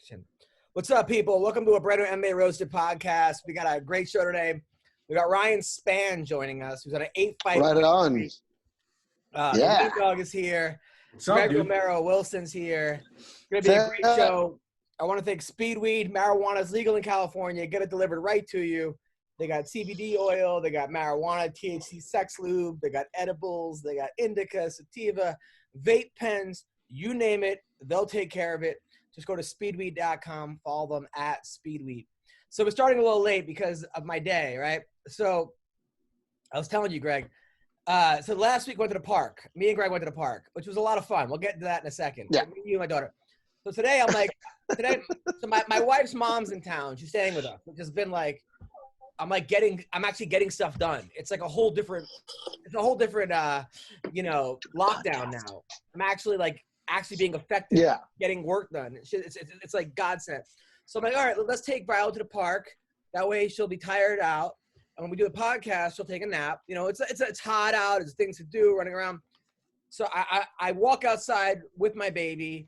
Action. What's up, people? Welcome to a brand new MMA Roasted podcast. We got a great show today. We got Ryan Spann joining us, who's on an 8-fight. Right on. The Weendawg is here. Greg Romero Wilson's here. It's going to be a great show. I want to thank Speedweed. Marijuana is legal in California. Get it delivered right to you. They got CBD oil. They got marijuana, THC sex lube. They got edibles. They got indica, sativa, vape pens. You name it, they'll take care of it. Just go to speedweed.com. Follow them at Speedweed. So we're starting a little late because of my day, right? So I was telling you, Greg. So last week we went to the park. Me and Greg went to the park, which was a lot of fun. We'll get into that in a second. Yeah. Me, you and my daughter. So today I'm like, so my wife's mom's in town. She's staying with us. It's just been like, I'm actually getting stuff done. It's like a whole different, lockdown now. I'm actually being effective. Yeah. Getting work done. It's like God sent. So I'm like, all right, let's take Viola to the park. That way she'll be tired out. And when we do a podcast, she'll take a nap. You know, it's hot out. There's things to do, running around. So I walk outside with my baby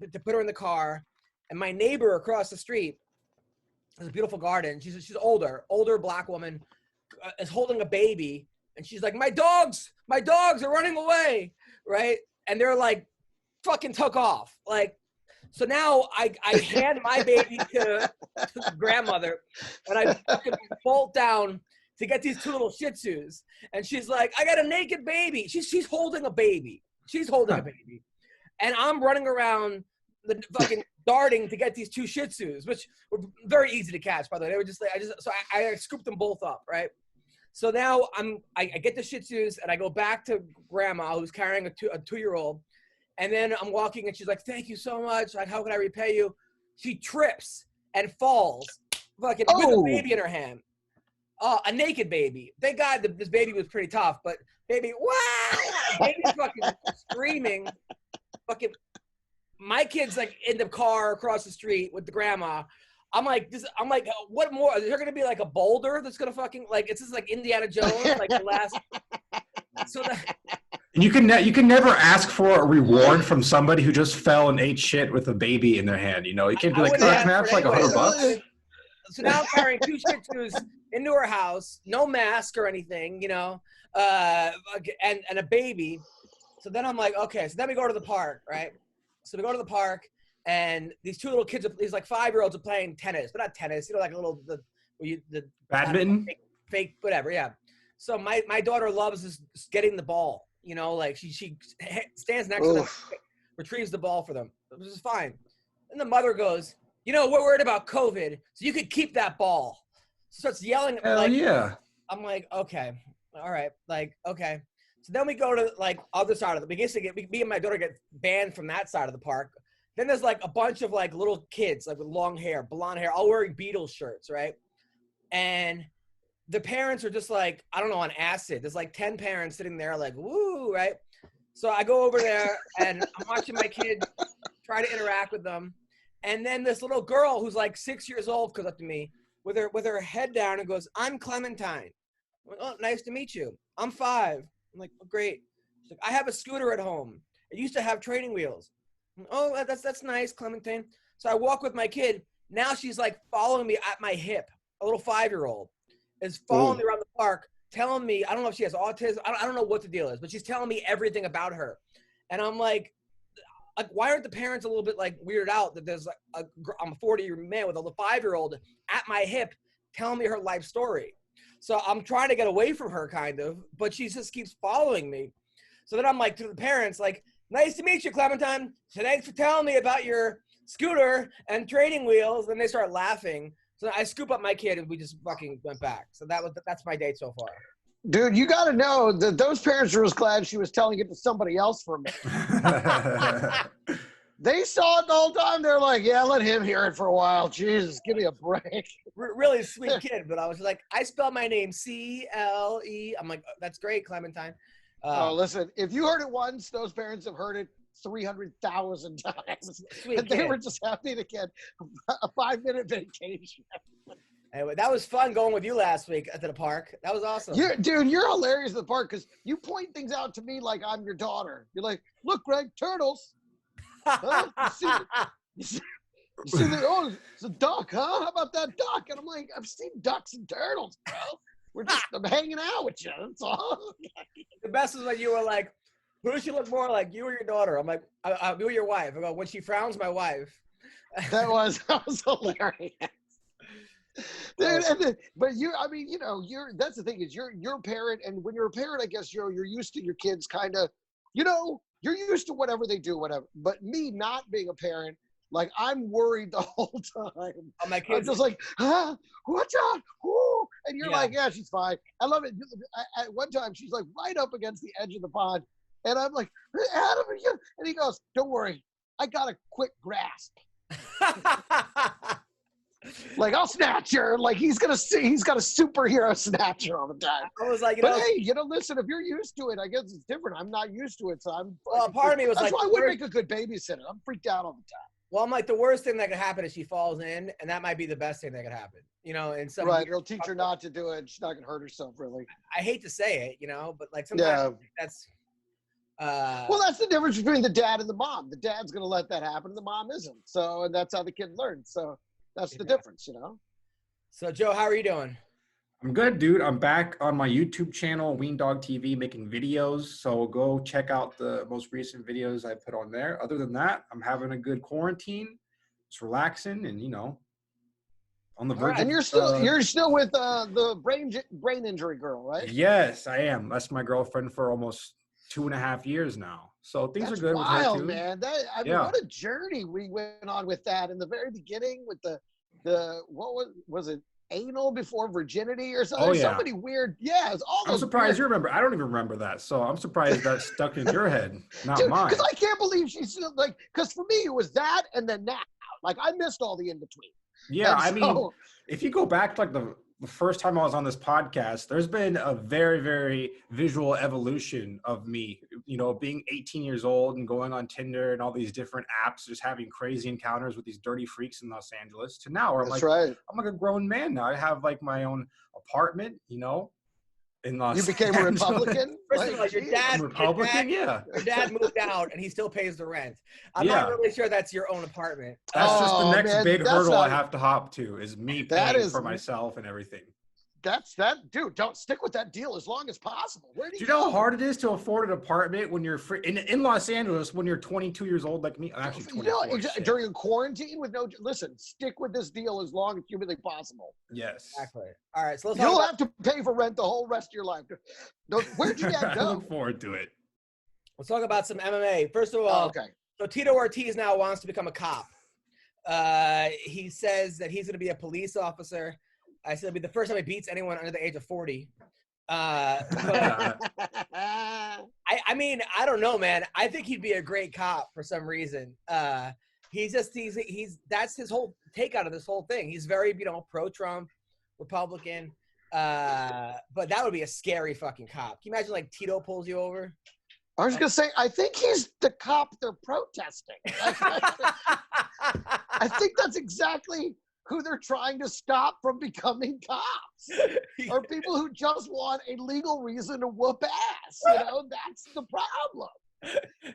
to put her in the car. And my neighbor across the street has a beautiful garden. She's older black woman, is holding a baby. And she's like, my dogs are running away, right? And they're like, fucking took off. Like, so now I hand my baby to the grandmother, and I fucking bolt down to get these two little Shih Tzus. And she's like, I got a naked baby. She's holding a baby. And I'm running around the fucking darting to get these two Shih Tzus, which were very easy to catch, by the way. They were just like, I scooped them both up, right? So now I get the Shih Tzus, and I go back to grandma, who's carrying a 2-year-old. And then I'm walking, and she's like, thank you so much. Like, how can I repay you? She trips and falls, fucking with a baby in her hand. A naked baby. Thank God this baby was pretty tough, but baby, wow! Baby's fucking screaming. Fucking, my kid's like in the car across the street with the grandma. I'm like, what more? Is there gonna be like a boulder that's gonna fucking, like, it's just like Indiana Jones, like the last. So that. You can never ask for a reward from somebody who just fell and ate shit with a baby in their hand. You know, you can't be like, can I have like $100? So now I'm carrying two Shih Tzus into her house, no mask or anything, you know, and a baby. So then I'm like, okay. So then we go to the park, right? So we go to the park, and these two little kids, these like 5-year-olds, are playing tennis, but not tennis, you know, like a little the badminton, fake whatever, yeah. So my daughter loves just getting the ball. You know, like she stands next to them, retrieves the ball for them, which is fine. And the mother goes, you know, we're worried about COVID, so you could keep that ball. So starts yelling at me. Hell yeah. I'm like, okay, all right, like, okay. So then we go to like other side of the. Me and my daughter get banned from that side of the park. Then there's like a bunch of like little kids, like with long hair, blonde hair, all wearing Beatles shirts, right? And the parents are just like, I don't know, on acid. There's like 10 parents sitting there like, woo, right? So I go over there, and I'm watching my kid try to interact with them. And then this little girl who's like 6 years old comes up to me with her head down and goes, I'm Clementine. I'm like, oh, nice to meet you. I'm 5. I'm like, oh, great. She's like, I have a scooter at home. It used to have training wheels. Like, oh, that's nice, Clementine. So I walk with my kid. Now she's like following me at my hip, a little 5-year-old. Is following me around the park, telling me, I don't know if she has autism, I don't know what the deal is, but she's telling me everything about her. And I'm like, why aren't the parents a little bit like weirded out that there's like I'm a 40-year man with a 5-year-old at my hip telling me her life story. So I'm trying to get away from her kind of, but she just keeps following me. So then I'm like to the parents, like, nice to meet you, Clementine. So thanks for telling me about your scooter and training wheels. And they start laughing. So I scoop up my kid, and we just fucking went back. So that's my date so far. Dude, you got to know that those parents were as glad she was telling it to somebody else for a minute. They saw it the whole time. They're like, yeah, let him hear it for a while. Jesus, give me a break. Really sweet kid, but I was like, I spelled my name C-L-E. I'm like, that's great, Clementine. Listen, if you heard it once, those parents have heard it 300,000 times. And they were just happy to get a 5-minute vacation. Anyway, that was fun going with you last week at the park. That was awesome. Dude, you're hilarious at the park because you point things out to me like I'm your daughter. You're like, look, Greg, turtles. Huh? You see oh, it's a duck, huh? How about that duck? And I'm like, I've seen ducks and turtles, bro. I'm hanging out with you. That's all. The best is when you were like, who does she look more like, you or your daughter? I'm like, you or your wife. I go, when she frowns, my wife. That was hilarious. Dude, but I mean, that's the thing is you're a parent, and when you're a parent, I guess you're used to your kids kind of, you're used to whatever they do, whatever. But me not being a parent, like I'm worried the whole time. Oh, my kids. I'm just like, watch out, whoo, and you're like, yeah, she's fine. I love it. At one time, she's like right up against the edge of the pond, and I'm like, Adam, and he goes, don't worry, I got a quick grasp. Like, I'll snatch her. Like, he's got a superhero snatcher all the time. I was like, hey, listen, if you're used to it, I guess it's different. I'm not used to it, so I'm. Well, part of me was that's like, why I would make a good babysitter. I'm freaked out all the time. Well, I'm like, the worst thing that could happen is she falls in, and that might be the best thing that could happen. And some right, it'll teach her not to do it. She's not gonna hurt herself, really. I hate to say it, but like sometimes that's. Well, that's the difference between the dad and the mom. The dad's gonna let that happen, the mom isn't. So, and that's how the kid learns. So. That's the difference, So, Joe, how are you doing? I'm good, dude. I'm back on my YouTube channel, Weendawg TV, making videos. So go check out the most recent videos I put on there. Other than that, I'm having a good quarantine. It's relaxing, and on the verge. And you're still with the brain injury girl, right? Yes, I am. That's my girlfriend for almost 2.5 years now. So things are good wild, with her too. Man. I mean, what a journey we went on with that in the very beginning with the what was it, anal before virginity or something? Oh, yeah. So many weird, it's all. I'm surprised you remember. I don't even remember that. So I'm surprised that stuck in your head, not mine. Because I can't believe she's still like. Because for me, it was that, and then now, like I missed all the in between. Yeah, I mean, if you go back to like the first time I was on this podcast, there's been a very, very visual evolution of me, being 18 years old and going on Tinder and all these different apps, just having crazy encounters with these dirty freaks in Los Angeles, to now where I'm I'm like a grown man now. I have like my own apartment, in Los Angeles. You became a Republican? First of all, your dad moved out and he still pays the rent. I'm not really sure that's your own apartment. That's just the next big hurdle I have to hop to, is me paying for myself and everything. Dude, don't stick with that deal as long as possible. Where do you know how hard it is to afford an apartment when you're free in Los Angeles when you're 22 years old like me? I'm actually 24. During a quarantine with stick with this deal as long as humanly possible. Yes. Exactly. All right, so you'll have to pay for rent the whole rest of your life. Where'd your dad go? I look forward to it. Let's talk about some MMA. First of all, so Tito Ortiz now wants to become a cop. He says that he's going to be a police officer. I said it'll be the first time he beats anyone under the age of 40. I mean, I don't know, man. I think he'd be a great cop for some reason. He's that's his whole take out of this whole thing. He's very, pro-Trump, Republican. But that would be a scary fucking cop. Can you imagine like Tito pulls you over? I was gonna say, I think he's the cop they're protesting. I think that's exactly who they're trying to stop from becoming cops, or people who just want a legal reason to whoop ass. That's the problem.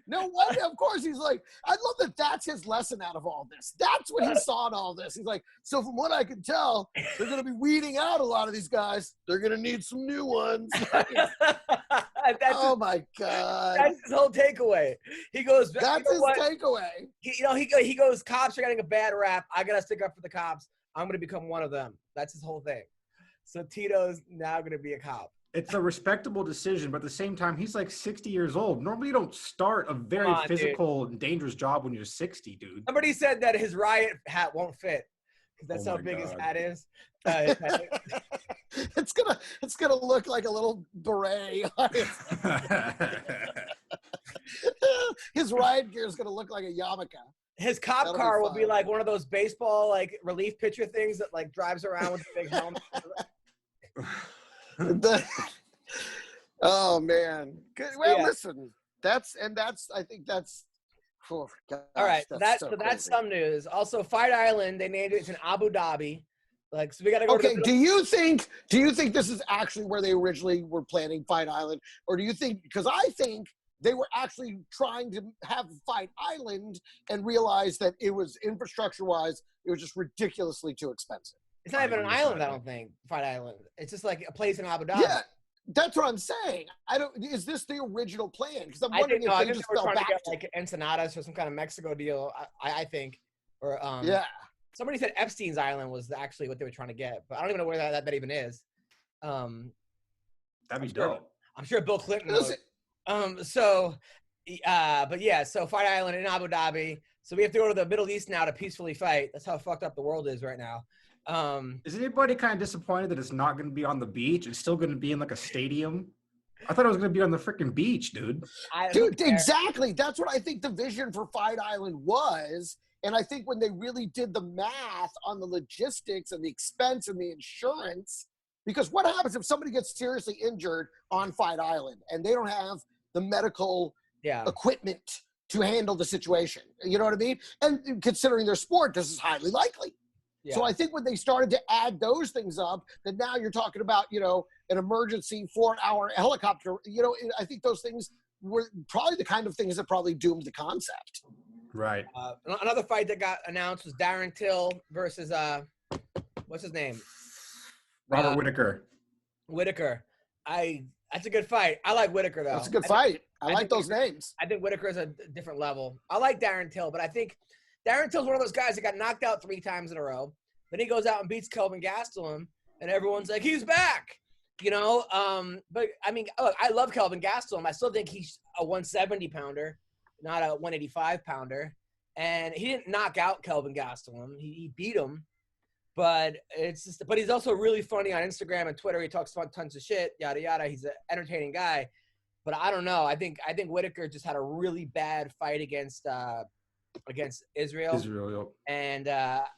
No wonder, of course, he's like, I love that that's his lesson out of all this. That's what he saw in all this. He's like, so from what I can tell, they're going to be weeding out a lot of these guys. They're going to need some new ones. Oh my God. That's his whole takeaway. He goes, that's his takeaway. He goes, cops are getting a bad rap. I got to stick up for the cops. I'm going to become one of them. That's his whole thing. So Tito's now going to be a cop. It's a respectable decision, but at the same time, he's like 60 years old. Normally, you don't start a very physical and dangerous job when you're 60, dude. Somebody said that his riot hat won't fit because that's how big his hat is. It's gonna look like a little beret. His riot gear is gonna look like a yarmulke. His cop car will be like one of those baseball relief pitcher things that drives around with a big helmet. Oh man. Well, listen. I think that's. Oh, gosh, all right. That's crazy. some news. Also, Fight Island, they named it in Abu Dhabi. So we got to go. Okay. Do you think this is actually where they originally were planning Fight Island, or do you think? Because I think they were actually trying to have Fight Island and realized that it was infrastructure-wise, it was just ridiculously too expensive. It's not even an island, I don't think, Fight Island. It's just like a place in Abu Dhabi. Yeah, that's what I'm saying. Is this the original plan? Because I'm wondering if they just fell back. To get like Ensenadas or some kind of Mexico deal, I think. Or yeah. Somebody said Epstein's Island was actually what they were trying to get, but I don't even know where that even is. That'd be dope. I'm sure Bill Clinton knows. But yeah, so Fight Island in Abu Dhabi. So we have to go to the Middle East now to peacefully fight. That's how fucked up the world is right now. Is anybody kind of disappointed that it's not going to be on the beach? It's still going to be in like a stadium? I thought it was going to be on the freaking beach, dude. Dude, exactly. That's what I think the vision for Fight Island was. And I think when they really did the math on the logistics and the expense and the insurance, because what happens if somebody gets seriously injured on Fight Island and they don't have the medical equipment to handle the situation? You know what I mean? And considering their sport, this is highly likely. Yeah. So I think when they started to add those things up, that now you're talking about, an emergency 4-hour helicopter, I think those things were probably the kind of things that probably doomed the concept. Right. Another fight that got announced was Darren Till versus what's his name? Robert Whittaker. That's a good fight. I like Whittaker though. That's a good fight. I like those names. I think Whittaker is a different level. I like Darren Till, but I think Darren Till's one of those guys that got knocked out 3 times in a row. Then he goes out and beats Kelvin Gastelum, and everyone's like, he's back. But I mean, look, I love Kelvin Gastelum. I still think he's a 170 pounder, not a 185 pounder. And he didn't knock out Kelvin Gastelum. He beat him. But but he's also really funny on Instagram and Twitter. He talks about tons of shit, yada yada. He's an entertaining guy. But I don't know. I think Whittaker just had a really bad fight against Israel. And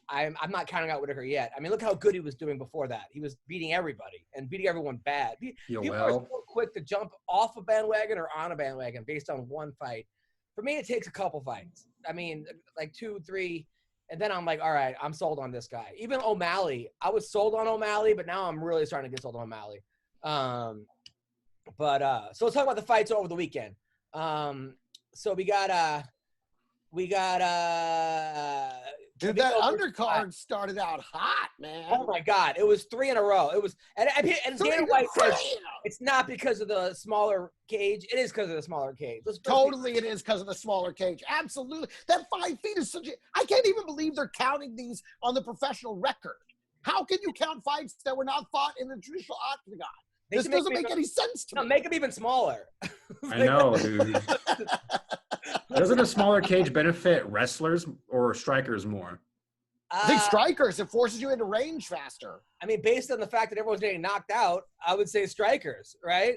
I'm not counting out Whittaker yet. I mean, look how good he was doing before that. He was beating everybody and beating everyone bad. People are so quick to jump off a bandwagon or on a bandwagon based on one fight. For me, it takes a couple fights. I mean, like 2, 3, and then I'm like, all right, I'm sold on this guy. Even O'Malley, I was sold on O'Malley, but now I'm really starting to get sold on O'Malley. So let's talk about the fights over the weekend. So we got dude, that undercard started out hot, man. Oh my God, it was 3 in a row. It was, and Dana White says it's not because of the smaller cage. It is because of the smaller cage. Totally, it is because of the smaller cage. Absolutely, that 5 feet is such a. I can't even believe they're counting these on the professional record. How can you count fights that were not fought in the traditional octagon? This doesn't make any sense to me. Make them even smaller. I know, dude. Doesn't a smaller cage benefit wrestlers or strikers more? I think strikers, it forces you into range faster. I mean, based on the fact that everyone's getting knocked out, I would say strikers, right?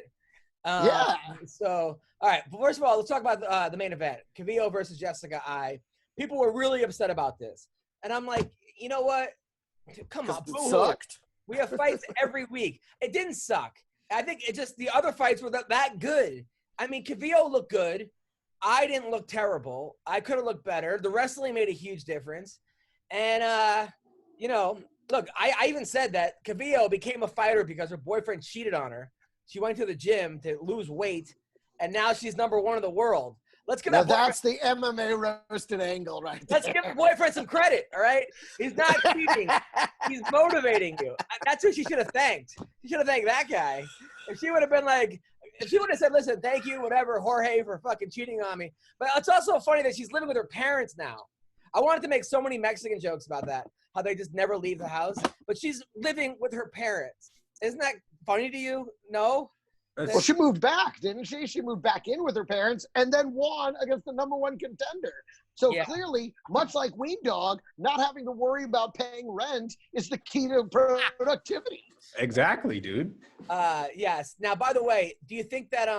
Yeah. So, all right. But first of all, let's talk about the main event. Calvillo versus Jessica I. People were really upset about this. And I'm like, you know what? Come on. It sucked. We have fights every week. It didn't suck. I think it just, the other fights were that good. I mean, Calvillo looked good. I didn't look terrible. I could have looked better. The wrestling made a huge difference. And, look, I even said that Calvillo became a fighter because her boyfriend cheated on her. She went to the gym to lose weight, and now she's #1 in the world. Let's give that's the MMA roasted angle, right? Let's give the boyfriend some credit, all right? He's not cheating. He's motivating you. That's who she should have thanked. She should have thanked that guy. If she would have been like, if she would have said, listen, thank you, whatever, Jorge, for fucking cheating on me. But it's also funny that she's living with her parents now. I wanted to make so many Mexican jokes about that, how they just never leave the house. But she's living with her parents. Isn't that funny to you? No? Well, she moved back, didn't she? She moved back in with her parents and then won against the #1 contender. So clearly, much like Weendawg, not having to worry about paying rent is the key to productivity. Exactly, dude. Yes. Now, by the way, do you think that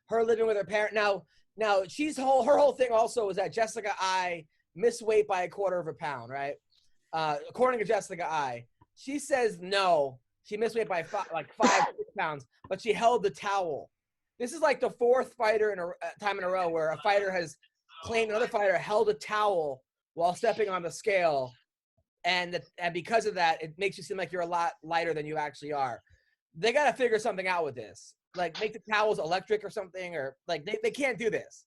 her living with her parent now her whole thing also was that Jessica I missed weight by 1/4 of a pound, right? According to Jessica I, she says no. She missed weight by 5, 6 pounds, but she held the towel. This is like the 4th fighter time in a row where a fighter has claimed another fighter held a towel while stepping on the scale. And because of that, it makes you seem like you're a lot lighter than you actually are. They got to figure something out with this. like make the towels electric or something, or like they can't do this.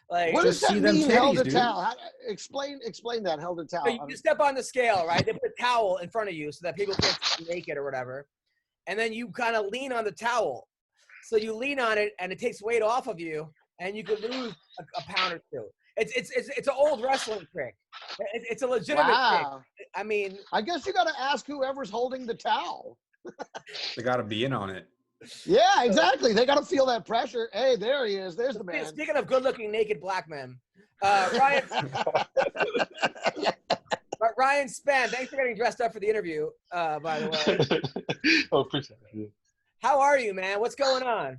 Like, What does Just see that them mean, held titties, to dude. towel? Explain that, held to so towel. you step on the scale, right? They put a towel in front of you so that people can't see you naked or whatever, and then you kind of lean on the towel. So you lean on it, and it takes weight off of you, and you could lose a pound or two. It's an old wrestling trick. It's a legitimate trick. Wow. I mean, I guess you got to ask whoever's holding the towel. They got to be in on it. Yeah, exactly. They got to feel that pressure. Hey, there he is. There's the man. Speaking of good-looking naked black men, Ryan Spann, thanks for getting dressed up for the interview. By the way, Oh, appreciate it. how are you, man? What's going on?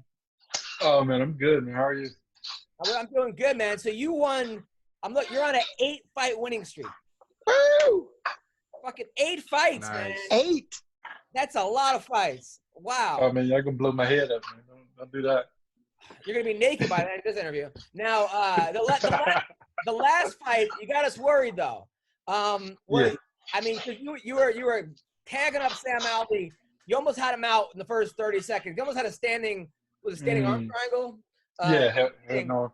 Oh man, I'm good, man. How are you? I'm doing good, man. So you won. You're on an 8-fight winning streak. Woo! Fucking 8 fights, Nice. man. 8. That's a lot of fights. Wow. Oh man, y'all gonna blow my head up, man. Don't do that. You're gonna be naked by the end of this interview. Now, the last fight, you got us worried though. Yeah. I mean, cause you were tagging up Sam Alvey. You almost had him out in the first 30 seconds. You almost had a standing arm triangle. Yeah, no.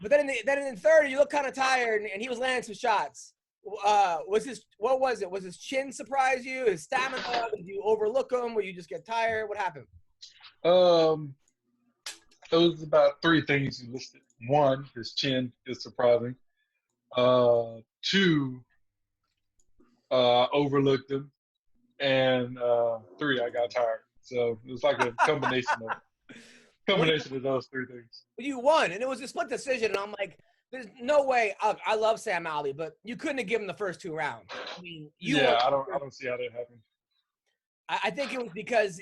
But then in the third, you look kind of tired, and he was landing some shots. What was it? Was his chin surprise you? His stamina? Did you overlook him? Or you just get tired? What happened? It was about 3 things you listed. 1, his chin is surprising. 2, overlooked him, and 3, I got tired. So it was like a combination of those 3 things. You won, and it was a split decision. And I'm like, there's no way. I love Sam Alvey, but you couldn't have given him the first 2 rounds. I mean, I don't see how that happened. I think it was because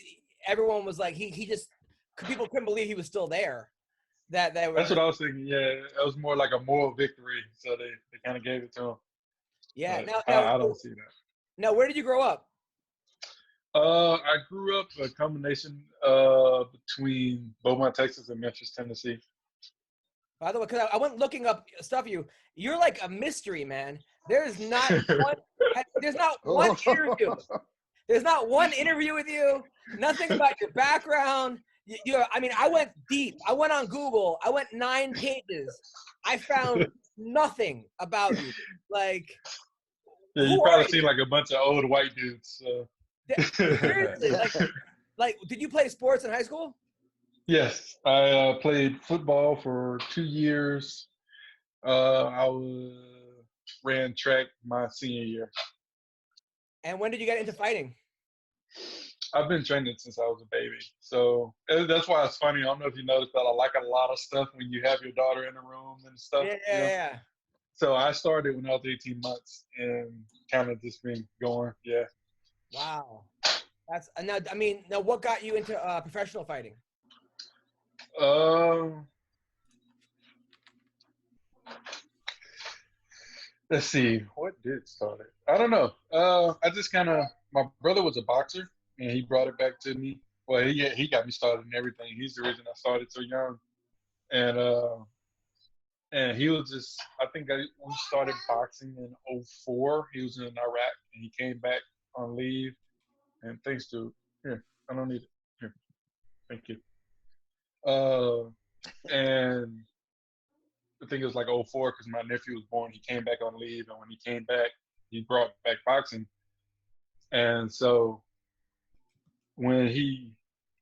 everyone was like, he just people couldn't believe he was still there. That's what I was thinking. Yeah, it was more like a moral victory, so they kind of gave it to him. Yeah, now, I don't see that. Now, where did you grow up? I grew up a combination between Beaumont, Texas, and Memphis, Tennessee. By the way, because I went looking up stuff of you. You're like a mystery, man. There's not one interview. There's not one interview with you. Nothing about your background. I mean, I went deep. I went on Google. I went 9 pages. I found nothing about you. Like, yeah, you probably seen like a bunch of old white dudes. So. Seriously, like, did you play sports in high school? Yes, I played football for 2 years. I ran track my senior year. And when did you get into fighting? I've been training since I was a baby. So that's why it's funny. I don't know if you noticed that I like a lot of stuff when you have your daughter in the room and stuff. Yeah. So I started when I was 18 months and kind of just been going. Yeah. Wow. That's now what got you into professional fighting? Let's see. What did start it? I don't know. I just kind of, my brother was a boxer and he brought it back to me. Well, he got me started in everything. He's the reason I started so young. And he was just, I think we started boxing in 2004. He was in Iraq and he came back on leave. And thanks to, here, I don't need it. Here, thank you. And I think it was like 2004 because my nephew was born. He came back on leave. And when he came back, he brought back boxing. And so when he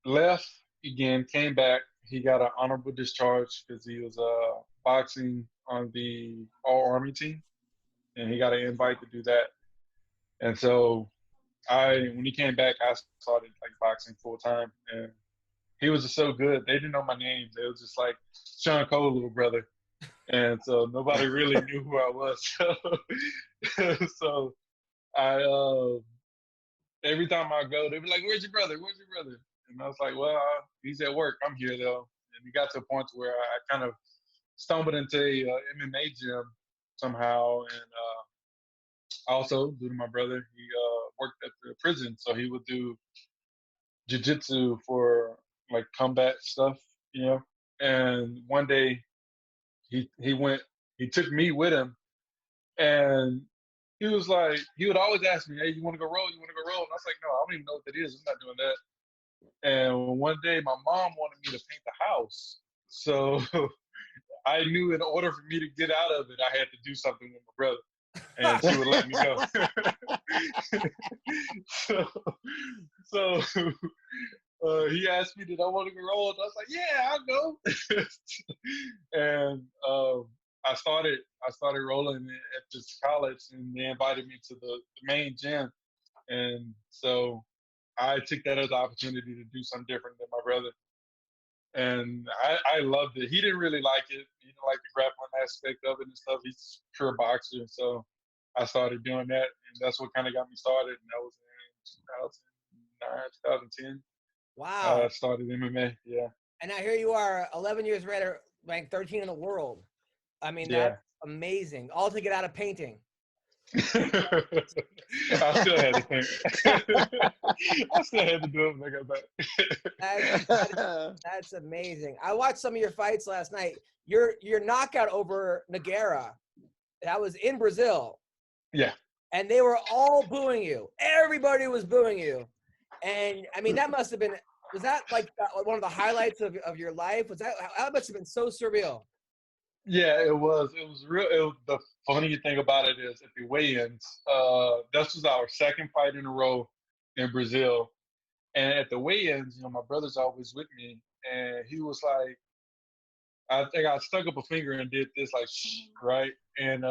left again, came back, he got an honorable discharge because he was boxing on the All-Army team. And he got an invite to do that. And so when he came back, I started like boxing full time, and he was just so good. They didn't know my name. They was just like Sean Cole's little brother, and so nobody really knew who I was. So I every time I go, they'd be like, "Where's your brother? Where's your brother?" And I was like, "Well, he's at work. I'm here though." And it got to a point where I kind of stumbled into a MMA gym somehow, and also, due to my brother, he worked at the prison, so he would do jiu-jitsu for like combat stuff, you know. And one day, he took me with him, and he was like, he would always ask me, "Hey, you want to go roll? You want to go roll?" And I was like, "No, I don't even know what that is. I'm not doing that." And one day my mom wanted me to paint the house. So I knew in order for me to get out of it, I had to do something with my brother. And she would let me go. so he asked me, did I want to go roll? I was like, yeah, I'll go. And I started rolling at this college, and they invited me to the main gym. And so I took that as an opportunity to do something different than my brother. And I loved it. He didn't really like it. He didn't like the grappling aspect of it and stuff. He's a pure boxer. So I started doing that, and that's what kind of got me started. And that was in 2009, 2010. Wow. I started MMA, yeah. And now here you are, 11 years later, ranked 13 in the world. I mean, that's amazing. All to get out of painting. I still had to paint. I still had to do it when I got back. That's amazing. I watched some of your fights last night. Your knockout over Nogueira, that was in Brazil. Yeah. And they were all booing you. Everybody was booing you. And I mean, that must have been, was that like one of the highlights of your life? That must have been so surreal. Yeah, it was. It was real. The funny thing about it is, at the weigh-ins, this was our second fight in a row in Brazil. And at the weigh-ins, you know, my brother's always with me, and he was like, I think I stuck up a finger and did this, like, shh, right? And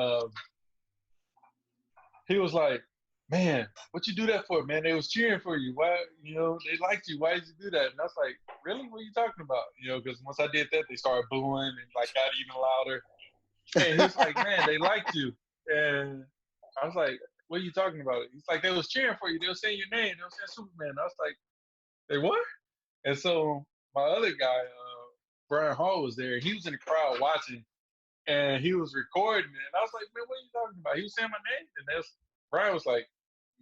he was like, man, what you do that for, man? They was cheering for you. Why, you know, they liked you. Why did you do that? And I was like, really? What are you talking about? You know, because once I did that, they started booing and like got even louder. And he was like, man, they liked you. And I was like, what are you talking about? He's like, they was cheering for you. They were saying your name. They were saying Superman. I was like, they what? And so my other guy, Brian Hall, was there. He was in the crowd watching, and he was recording it. And I was like, man, what are you talking about? He was saying my name. And Brian was like,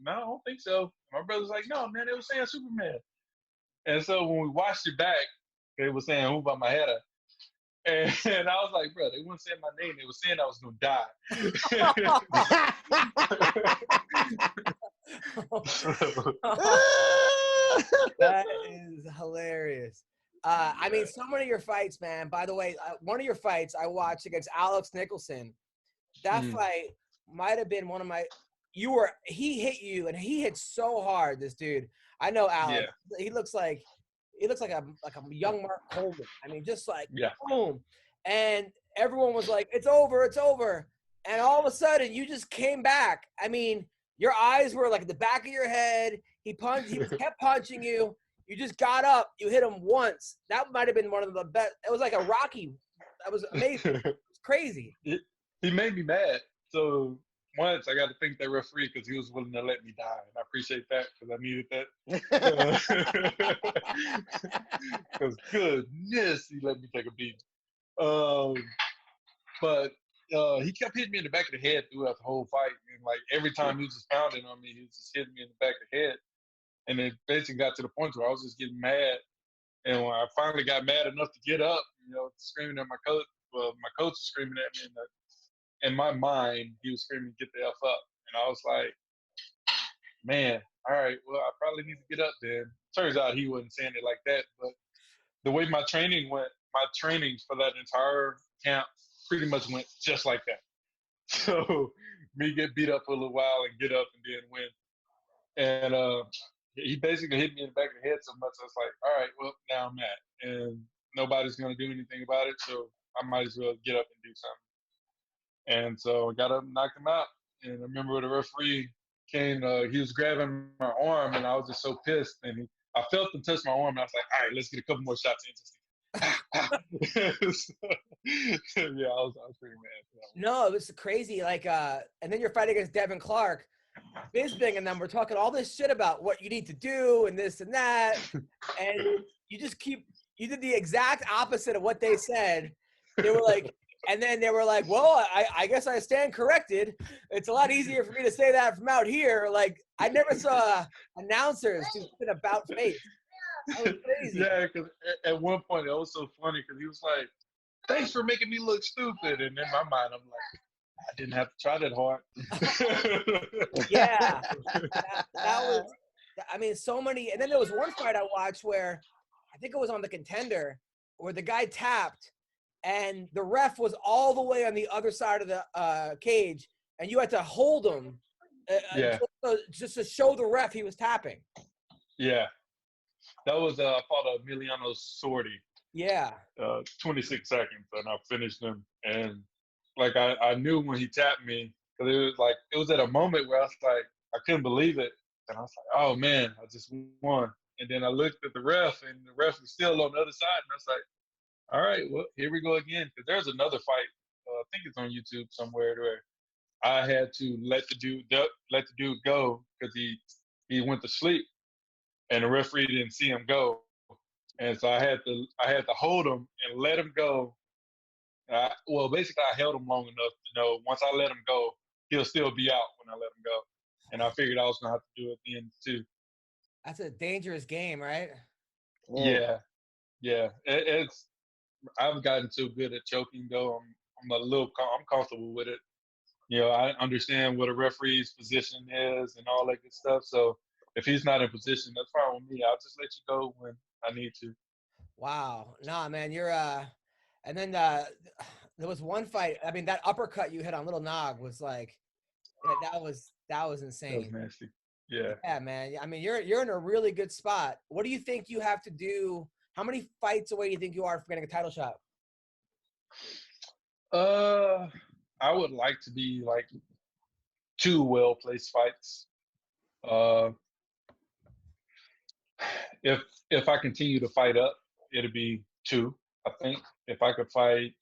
no, I don't think so. My brother's like, no, man, they were saying Superman. And so when we watched it back, they were saying, who about my head up? And I was like, bro, they weren't saying my name. They were saying I was going to die. That is hilarious. I mean, so many of your fights, man. By the way, one of your fights I watched against Alex Nicholson. That fight might have been one of my. He hit you, and he hit so hard. This dude, I know Alex. Yeah. He looks like a young Mark Coleman. I mean, just like boom, and everyone was like, "It's over, it's over," and all of a sudden, you just came back. I mean, your eyes were like at the back of your head. He kept punching you. You just got up. You hit him once. That might have been one of the best. It was like a Rocky. That was amazing. It was crazy. He made me mad. So once I got to thank that referee because he was willing to let me die. And I appreciate that because I needed that. Because goodness, he let me take a beating. But he kept hitting me in the back of the head throughout the whole fight. And like every time he was just pounding on me, he was just hitting me in the back of the head. And it basically got to the point where I was just getting mad. And when I finally got mad enough to get up, you know, screaming at my coach, my coach was screaming at me. And in my mind, he was screaming, get the F up. And I was like, man, all right, well, I probably need to get up then. Turns out he wasn't saying it like that. But the way my training went, my trainings for that entire camp pretty much went just like that. So me get beat up for a little while and get up and then win. And he basically hit me in the back of the head so much, I was like, all right, well, now I'm mad. And nobody's going to do anything about it, so I might as well get up and do something. And so I got up and knocked him out. And I remember when the referee came, he was grabbing my arm, and I was just so pissed. And I felt him touch my arm, and I was like, all right, let's get a couple more shots in. Yeah, I was pretty mad. No, it was crazy. Like, and then your fight against Devin Clark, Bisping and them were talking all this shit about what you need to do and this and that, and you did the exact opposite of what they said. They were like, and then they were like, well, I guess I stand corrected. It's a lot easier for me to say that from out here. Like, I never saw announcers just about face. That was crazy. Yeah, because at one point it was so funny because he was like, thanks for making me look stupid. And in my mind, I'm like, I didn't have to try that hard. Yeah. I mean, so many. And then there was one fight I watched where I think it was on the Contender where the guy tapped and the ref was all the way on the other side of the cage, and you had to hold him Yeah. just to show the ref he was tapping. Yeah. That was I fought Emiliano Sordi. Yeah. 26 seconds, and I finished him. And like I knew when he tapped me, because it was at a moment where I was like, I couldn't believe it, and I was like, oh man, I just won. And then I looked at the ref, and the ref was still on the other side, and I was like, all right, well, here we go again. Because there's another fight, I think it's on YouTube somewhere, where I had to let the dude go because he went to sleep, and the referee didn't see him go, and so I had to hold him and let him go. Basically, I held him long enough to know once I let him go, he'll still be out when I let him go, and I figured I was gonna have to do it then too. That's a dangerous game, right? Yeah. I've gotten so good at choking though. I'm comfortable with it. I understand what a referee's position is and all that good stuff. So if he's not in position, that's fine with me. I'll just let you go when I need to. Wow. Nah, man, you're and then there was one fight. I mean, that uppercut you hit on Little Nog was like, yeah, that was That was insane. nasty. Yeah. Yeah, man. I mean, you're in a really good spot. What do you think you have to do? How many fights away do you think you are from getting a title shot? I would like to be like 2 well-placed fights. Uh, if I continue to fight up, it'll be 2. I think if I could fight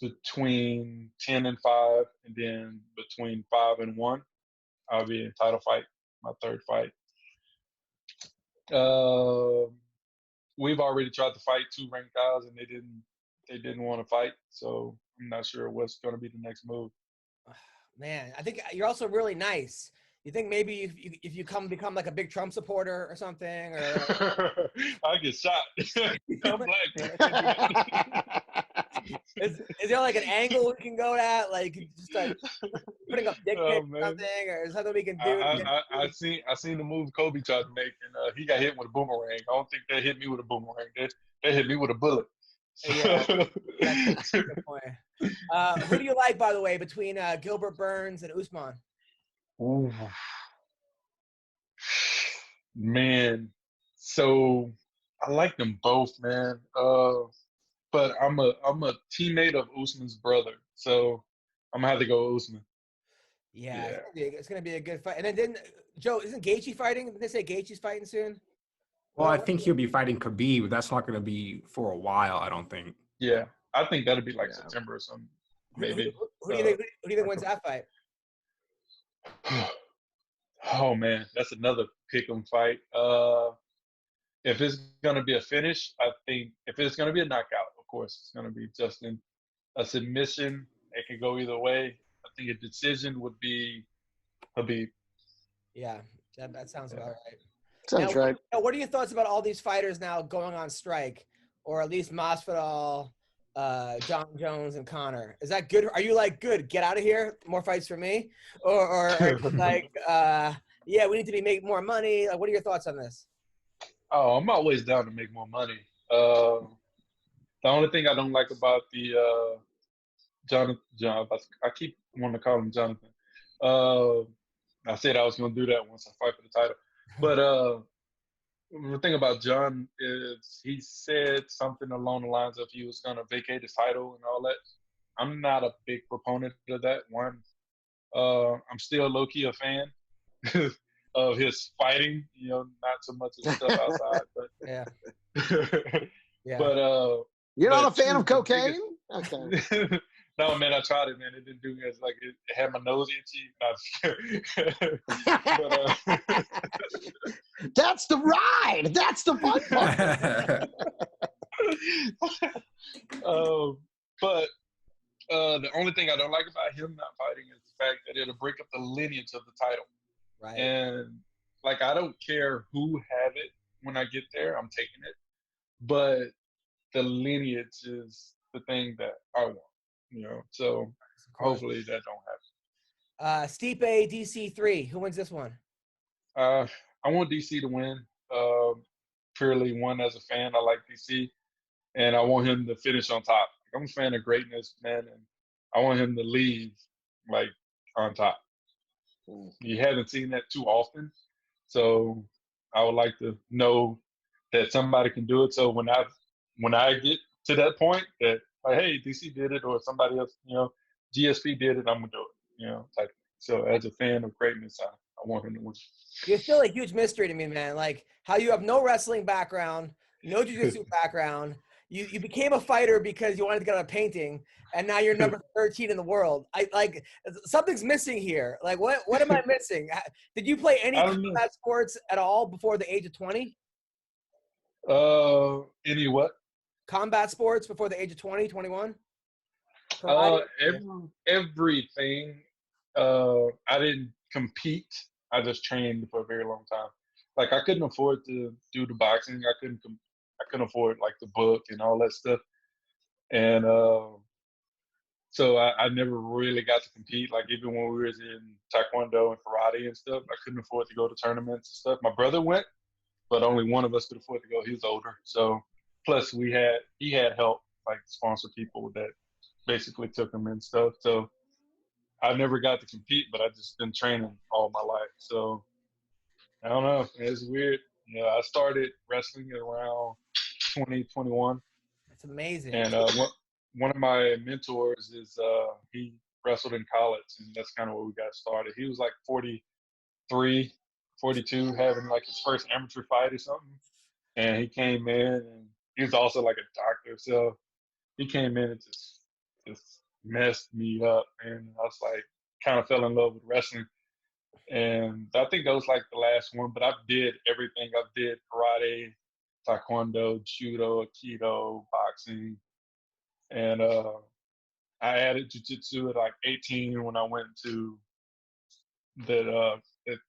between 10 and 5, and then between 5 and 1, I'll be in title fight, my 3rd fight. We've already tried to fight 2 ranked guys, and they didn't want to fight. So I'm not sure what's going to be the next move. Man, I think you're also really nice. You think maybe if you become like a big Trump supporter or something, or I get shot. I'm black, man. I can't do that. is there like an angle we can go at, like just start putting up dick pics or something, or is something we can do? I seen the move Kobe tried to make, and he got hit with a boomerang. I don't think they hit me with a boomerang. They hit me with a bullet. Yeah, that's a good point. Who do you like, by the way, between Gilbert Burns and Usman? Ooh. Man, so I like them both, man. But I'm a teammate of Usman's brother, so I'm gonna have to go Usman. Yeah. It's gonna be a good fight. And then didn't Joe, isn't Gaethje fighting? Didn't they say Gaethje's fighting soon? Well, I think he'll be fighting Khabib. That's not going to be for a while, I don't think. Yeah, I think that'll be like September or something, maybe. Who do you think wins that fight? Oh man, that's another pick'em fight. If it's gonna be a finish, I think if it's gonna be a knockout, of course, it's gonna be Justin. A submission, it can go either way. I think a decision would be Khabib. Yeah, that sounds about right. Sounds right. What are your thoughts about all these fighters now going on strike, or at least Masvidal, John Jones, and Conor? Is that good? Are you like, good, get out of here, more fights for me, or like, yeah, we need to make more money? Like, what are your thoughts on this? Oh, I'm always down to make more money. The only thing I don't like about the Jonathan, I keep wanting to call him Jonathan. I said I was going to do that once I fight for the title. But the thing about John is he said something along the lines of he was going to vacate his title and all that. I'm not a big proponent of that. One, I'm still low-key a fan of his fighting, not so much of the stuff outside. But yeah. Yeah. But you're not a fan of cocaine? Okay. No, man, I tried it, man. It didn't do me. It's like it had my nose itchy. But, that's the ride. That's the fun part. But the only thing I don't like about him not fighting is the fact that it'll break up the lineage of the title. Right. And like, I don't care who have it when I get there. I'm taking it. But the lineage is the thing that I want. So hopefully that don't happen. Stipe DC3, who wins this one? I want DC to win. Purely one as a fan, I like DC, and I want him to finish on top. I'm a fan of greatness, man, and I want him to leave like on top. You haven't seen that too often, so I would like to know that somebody can do it. So when I get to that point, that like, hey, DC did it, or somebody else, GSP did it, I'm gonna do it. Type. So as a fan of greatness, I want him to win. You're still a huge mystery to me, man. Like how you have no wrestling background, no jiu-jitsu background. You became a fighter because you wanted to get on a painting, and now you're number 13 in the world. I like something's missing here. Like what am I missing? Did you play any combat sports at all before the age of 20? Any what? Combat sports before the age of 20, 21? Everything. I didn't compete. I just trained for a very long time. Like I couldn't afford to do the boxing. I couldn't afford like the book and all that stuff. And so I never really got to compete. Like even when we was in Taekwondo and karate and stuff, I couldn't afford to go to tournaments and stuff. My brother went, but only one of us could afford to go. He was older. So plus he had help, like sponsor people that basically took him and stuff. So I never got to compete, but I just been training all my life. So I don't know. It's weird. I started wrestling around 2021. That's amazing. And one of my mentors is he wrestled in college, and that's kind of where we got started. He was like 43, 42, having like his first amateur fight or something. And he came in, and he was also like a doctor. So he came in and just messed me up. And I was like, kind of fell in love with wrestling. And I think that was like the last one, but I did everything. I did karate, taekwondo, judo, aikido, boxing. And I added jiu-jitsu at like 18 when I went to the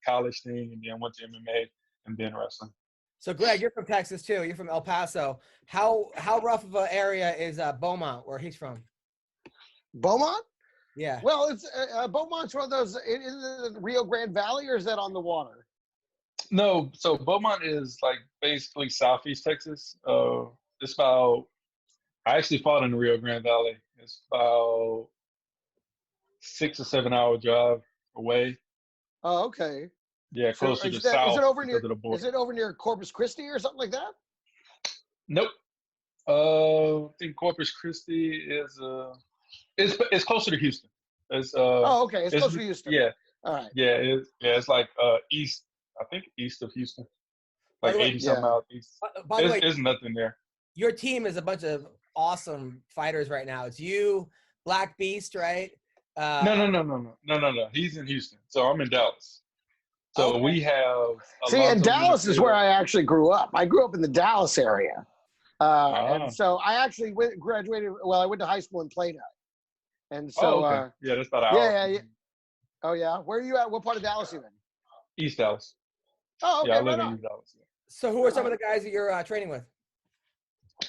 college thing, and then went to MMA and then wrestling. So Greg, you're from Texas too. You're from El Paso. How rough of an area is Beaumont, where he's from? Beaumont? Yeah. Well, it's Beaumont's one of those in the Rio Grande Valley, or is that on the water? No, so Beaumont is like basically southeast Texas. It's about, I actually fought in the Rio Grande Valley. It's about 6 or 7 hour drive away. Oh, okay. Yeah, closer to south. Is it over near? To the border. Is it over near Corpus Christi or something like that? Nope. I think Corpus Christi is it's closer to Houston. It's okay. It's closer to Houston. Yeah. All right. Yeah. It's like east. I think east of Houston. Like 80-something out east. By the way, there's nothing there. Your team is a bunch of awesome fighters right now. It's you, Black Beast, right? No. He's in Houston, so I'm in Dallas. So we have. And Dallas is where I actually grew up. I grew up in the Dallas area, and so I actually graduated. Well, I went to high school in Plano, and so okay. Yeah, that's about an hour. Yeah. Oh yeah, where are you at? What part of Dallas are you in? East Dallas. Oh, okay. Yeah, I live in East Dallas. Yeah. So who are some of the guys that you're training with?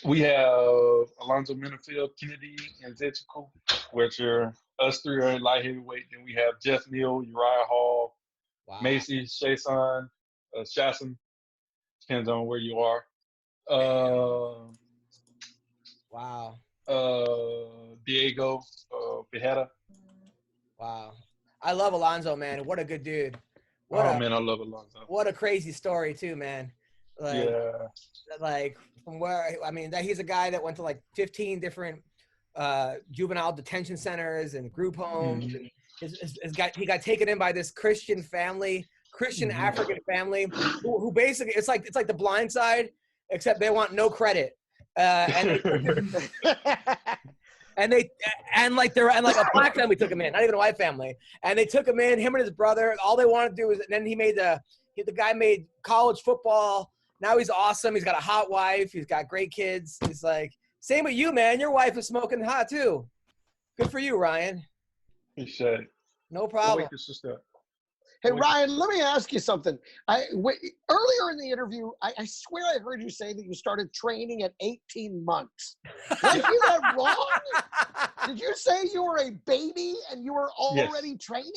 We have Alonzo Minifield, Kennedy, and Zechico, which are us three are in light heavyweight. Then we have Jeff Neal, Uriah Hall, Macy, Shason, Shasson. Depends on where you are. Diego Pejeda. Wow. I love Alonzo, man. What a good dude. Man, I love Alonzo. What a crazy story too, man. Like from where, I mean, he's a guy that went to like 15 different juvenile detention centers and group homes. Mm-hmm. And he got taken in by this Christian family, African family, who basically it's like The Blind Side, except they want no credit. And like a black family took him in, not even a white family, and they took him in. Him and his brother. All they wanted to do was, and then the guy made college football. Now he's awesome. He's got a hot wife. He's got great kids. He's like, same with you, man. Your wife is smoking hot too. Good for you, Ryan. Appreciate. No problem. Hey, Ryan, let me ask you something. Earlier in the interview, I swear I heard you say that you started training at 18 months. Did I hear that wrong? Did you say you were a baby and you were already training?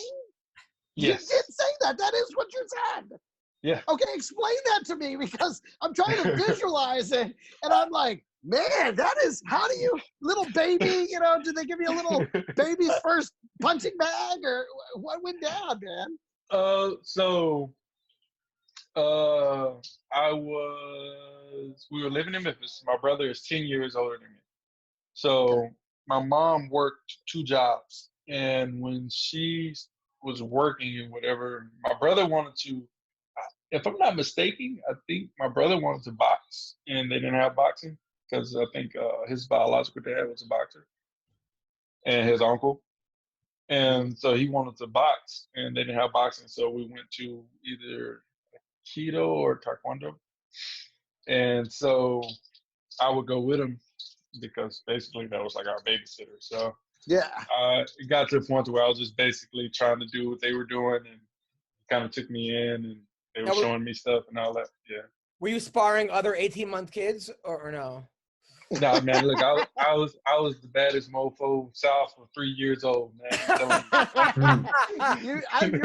Yes. You did say that. That is what you said. Yeah. Okay, explain that to me because I'm trying to visualize it, and I'm like, man, that is. How do you, little baby? You know, did they give you a little baby's first punching bag, or what went down, man? So we were living in Memphis. My brother is 10 years older than me. So my mom worked 2 jobs. And when she was working and whatever, my brother wanted to, if I'm not mistaken, I think my brother wanted to box and they didn't have boxing because I think his biological dad was a boxer and his uncle. And so he wanted to box and they didn't have boxing. So we went to either Keto or Taekwondo. And so I would go with him because basically that was like our babysitter. So Yeah. it got to the point where I was just basically trying to do what they were doing and kind of took me in and they were showing me stuff and all that. Yeah. Were you sparring other 18-month kids or no? Nah, man, look, I was the baddest mofo south for 3 years old, man. Your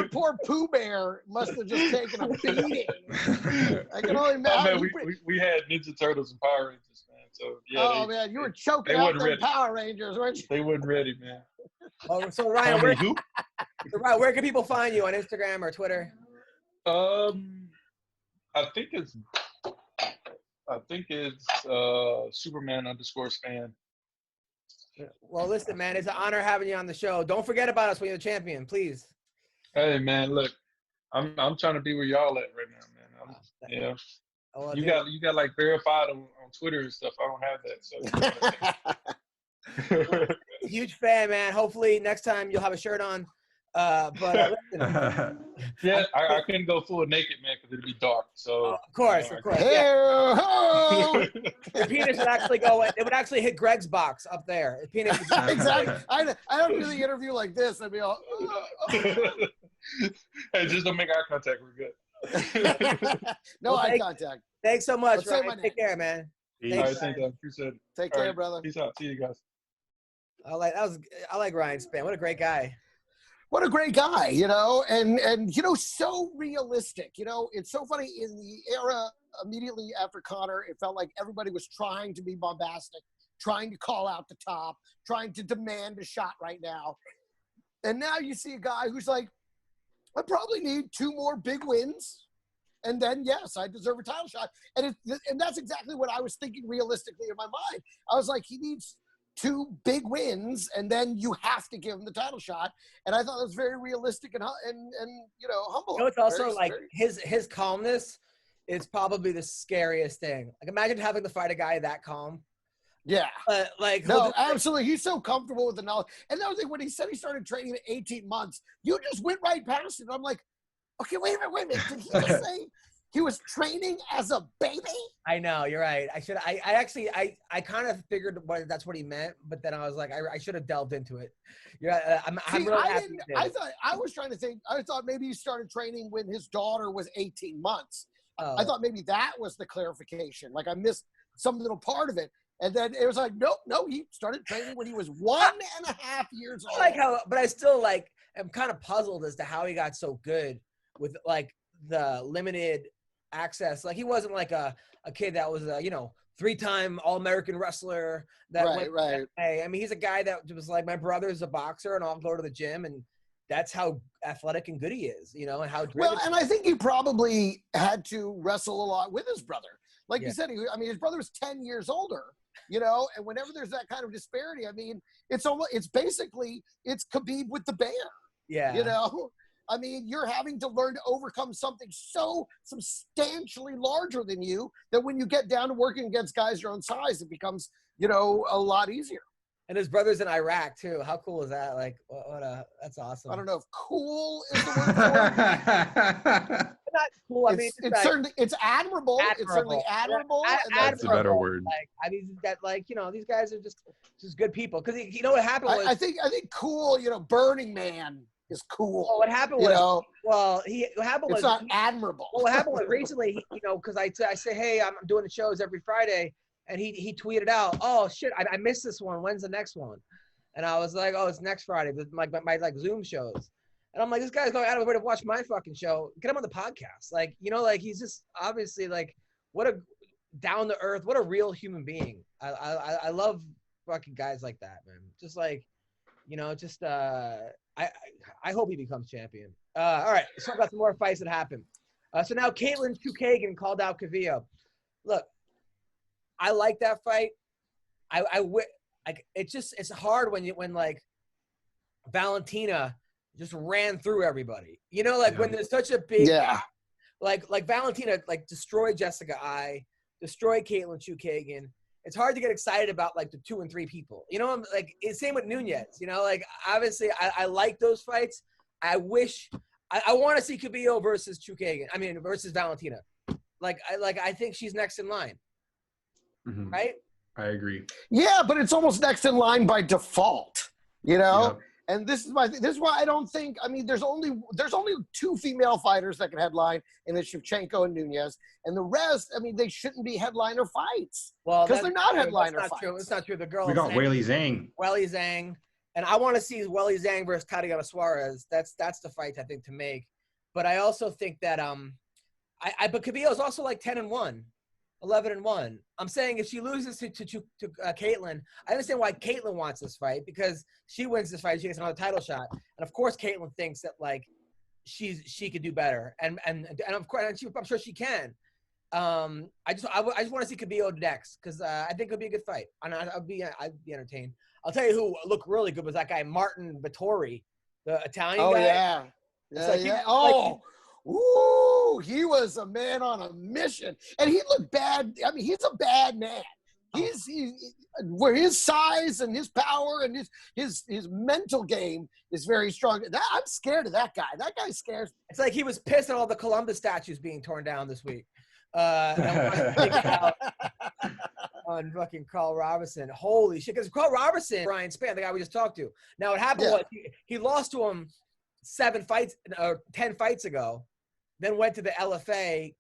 poor Pooh Bear must have just taken a beating. I can only imagine. Oh, man, we had Ninja Turtles and Power Rangers, man. So yeah. Man, you were choking out them Power Rangers, weren't you? They wasn't ready, man. Oh, so Ryan, where can people find you on Instagram or Twitter? I think it's Superman_Spann. Well, listen, man, it's an honor having you on the show. Don't forget about us when you're the champion, please. Hey, man, look, I'm trying to be where y'all at right now, man. You got like verified on Twitter and stuff. I don't have that, so. Huge fan, man. Hopefully next time you'll have a shirt on. Listen. Yeah, I couldn't go full naked, man, because it'd be dark. So of course. Yeah. Your penis would actually go. It would actually hit Greg's box up there. His penis would exactly. I don't do the interview like this. I'd be all. Hey, just don't make eye contact. We're good. No eye contact. Thanks so much, Ryan. Take care, man. All right, thank you. Appreciate it. Take care, brother. Peace out. See you guys. I like Ryan Spann. What a great guy. What a great guy, and so realistic. It's so funny in the era immediately after Conor, it felt like everybody was trying to be bombastic, trying to call out the top, trying to demand a shot right now. And now you see a guy who's like, I probably need 2 more big wins. And then, yes, I deserve a title shot. And that's exactly what I was thinking realistically in my mind. I was like, he needs 2 big wins, and then you have to give him the title shot. And I thought that was very realistic and humble. It's also his calmness is probably the scariest thing. Like, imagine having to fight a guy that calm. Yeah. No, absolutely. He's so comfortable with the knowledge. And that was when he said he started training at 18 months, you just went right past it. I'm like, okay, wait a minute. Did he just say he was training as a baby? I know, you're right. I kind of figured that's what he meant, but then I was like, I should have delved into it. I'm really happy. I thought maybe he started training when his daughter was 18 months. I thought maybe that was the clarification. Like, I missed some little part of it. And then it was like, no, he started training when he was 1.5 years old. But I still am kind of puzzled as to how he got so good with the limited access. Like, he wasn't like a kid that was 3-time All-American wrestler that went to MMA. I mean, he's a guy that was like, my brother's a boxer and I'll go to the gym, and that's how athletic and good he is, and how driven. Well, and I think he probably had to wrestle a lot with his brother. Like you said, his brother was 10 years older, and whenever there's that kind of disparity, it's Khabib with the bear. Yeah. I mean, you're having to learn to overcome something so substantially larger than you that when you get down to working against guys your own size, it becomes, a lot easier. And his brother's in Iraq too. How cool is that? Like, that's awesome. I don't know if cool is the word for it. Not cool. I mean, it's certainly, it's admirable. It's certainly admirable. That's a better word. These guys are just good people. Because what happened was, I think cool. Burning Man is cool. Well, what happened was, it's not admirable. Well, what happened was recently, because I say, hey, I'm doing the shows every Friday. And he tweeted out, oh, shit, I missed this one. When's the next one? And I was like, oh, it's next Friday. My Zoom shows. And I'm like, this guy's going out of his way to watch my fucking show. Get him on the podcast. Like, you know, like he's just obviously like, what a down to earth, what a real human being. I love fucking guys like that, man. Just like, you know, just I hope he becomes champion. All right, let's talk about some more fights that happened. So now Caitlin Chukagian called out Calvillo. Look, I like that fight. It's hard when like Valentina just ran through everybody. You know, like when there's such a big like Valentina like destroyed Jessica Ai, destroyed Caitlin Chukagian. It's hard to get excited about like the 2 and 3 people. You know, like it's same with Nunes. You know, like obviously I like those fights. I wish I want to see Khabib versus Chukagian. I mean versus Valentina. I think she's next in line. Mm-hmm. Right? I agree. Yeah, but it's almost next in line by default. You know. Yep. And this is why I don't think. I mean, there's only 2 female fighters that can headline, and it's Shevchenko and Nunes, and the rest. I mean, they shouldn't be headliner fights. Well, because they're not headliner fights. True. It's not true. The girl. We got Weili Zhang. Weili Zhang, and I want to see Weili Zhang versus Tatiana Suarez. That's the fight I think to make. But I also think that but Khabib is also like 10-1. 11-1. I'm saying if she loses to Caitlin, I understand why Caitlin wants this fight because she wins this fight, she gets another title shot, and of course Caitlin thinks that like she could do better, and of course I'm sure she can. I just want to see Khabib next because I think it'll be a good fight, and I'd be entertained. I'll tell you who looked really good was that guy Martin Vettori, the Italian guy. Ooh, he was a man on a mission, and he looked bad. I mean, he's a bad man. He's where his size and his power and his mental game is very strong. I'm scared of that guy. That guy scares me. It's like he was pissed at all the Columbus statues being torn down this week. On fucking Carl Robinson. Holy shit! Because Carl Robinson, Ryan Spann, the guy we just talked to. Now what happened was he lost to him 10 fights ago. Then went to the LFA,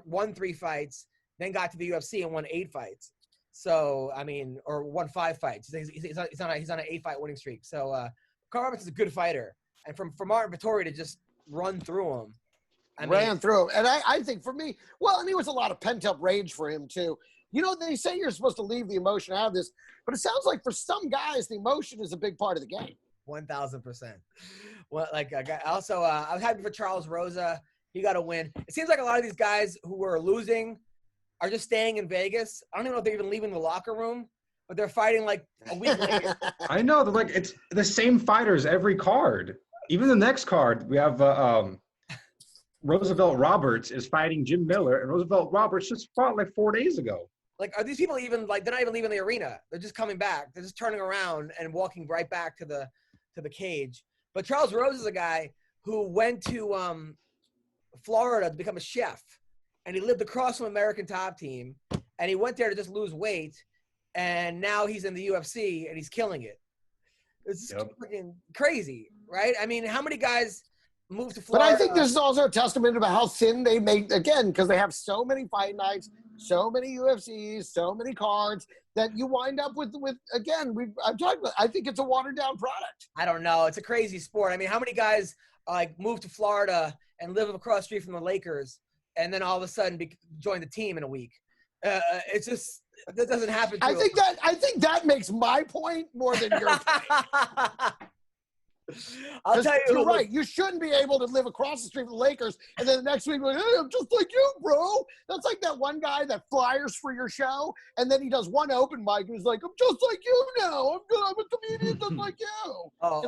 won 3 fights, then got to the UFC and won 8 fights. So I mean, or won 5 fights. He's on an 8-fight winning streak. So Carl Robinson's a good fighter, and for Martin Vettori to just run through him, ran through him, and I think for me, well, and it was a lot of pent up rage for him too. You know, they say you're supposed to leave the emotion out of this, but it sounds like for some guys, the emotion is a big part of the game. 1,000%. Well, like also, I was happy for Charles Rosa. He got a win. It seems like a lot of these guys who are losing are just staying in Vegas. I don't even know if they're even leaving the locker room, but they're fighting like a week later. I know. They're like, it's the same fighters every card. Even the next card, we have Roosevelt Roberts is fighting Jim Miller, and Roosevelt Roberts just fought like 4 days ago. Like, are these people even like? They're not even leaving the arena. They're just coming back. They're just turning around and walking right back to the cage. But Charles Rose is a guy who went to Florida to become a chef, and he lived across from American Top Team, and he went there to just lose weight, and now he's in the UFC and he's killing it. It's just freaking crazy, right? I mean, how many guys move to Florida? But I think this is also a testament about how thin they make, again, because they have so many fight nights, so many UFCs, so many cards, that you wind up with again, I've talked about, I think it's a watered down product. I don't know. It's a crazy sport. I mean, how many guys like move to Florida and live across the street from the Lakers and then all of a sudden join the team in a week? It's just, that doesn't happen. I think that makes my point more than your point. I'll tell you. You're right. You shouldn't be able to live across the street from the Lakers and then the next week, like, hey, I'm just like you, bro. That's like that one guy that flyers for your show, and then he does one open mic and he's like, I'm just like you now. I'm a comedian just like you. No,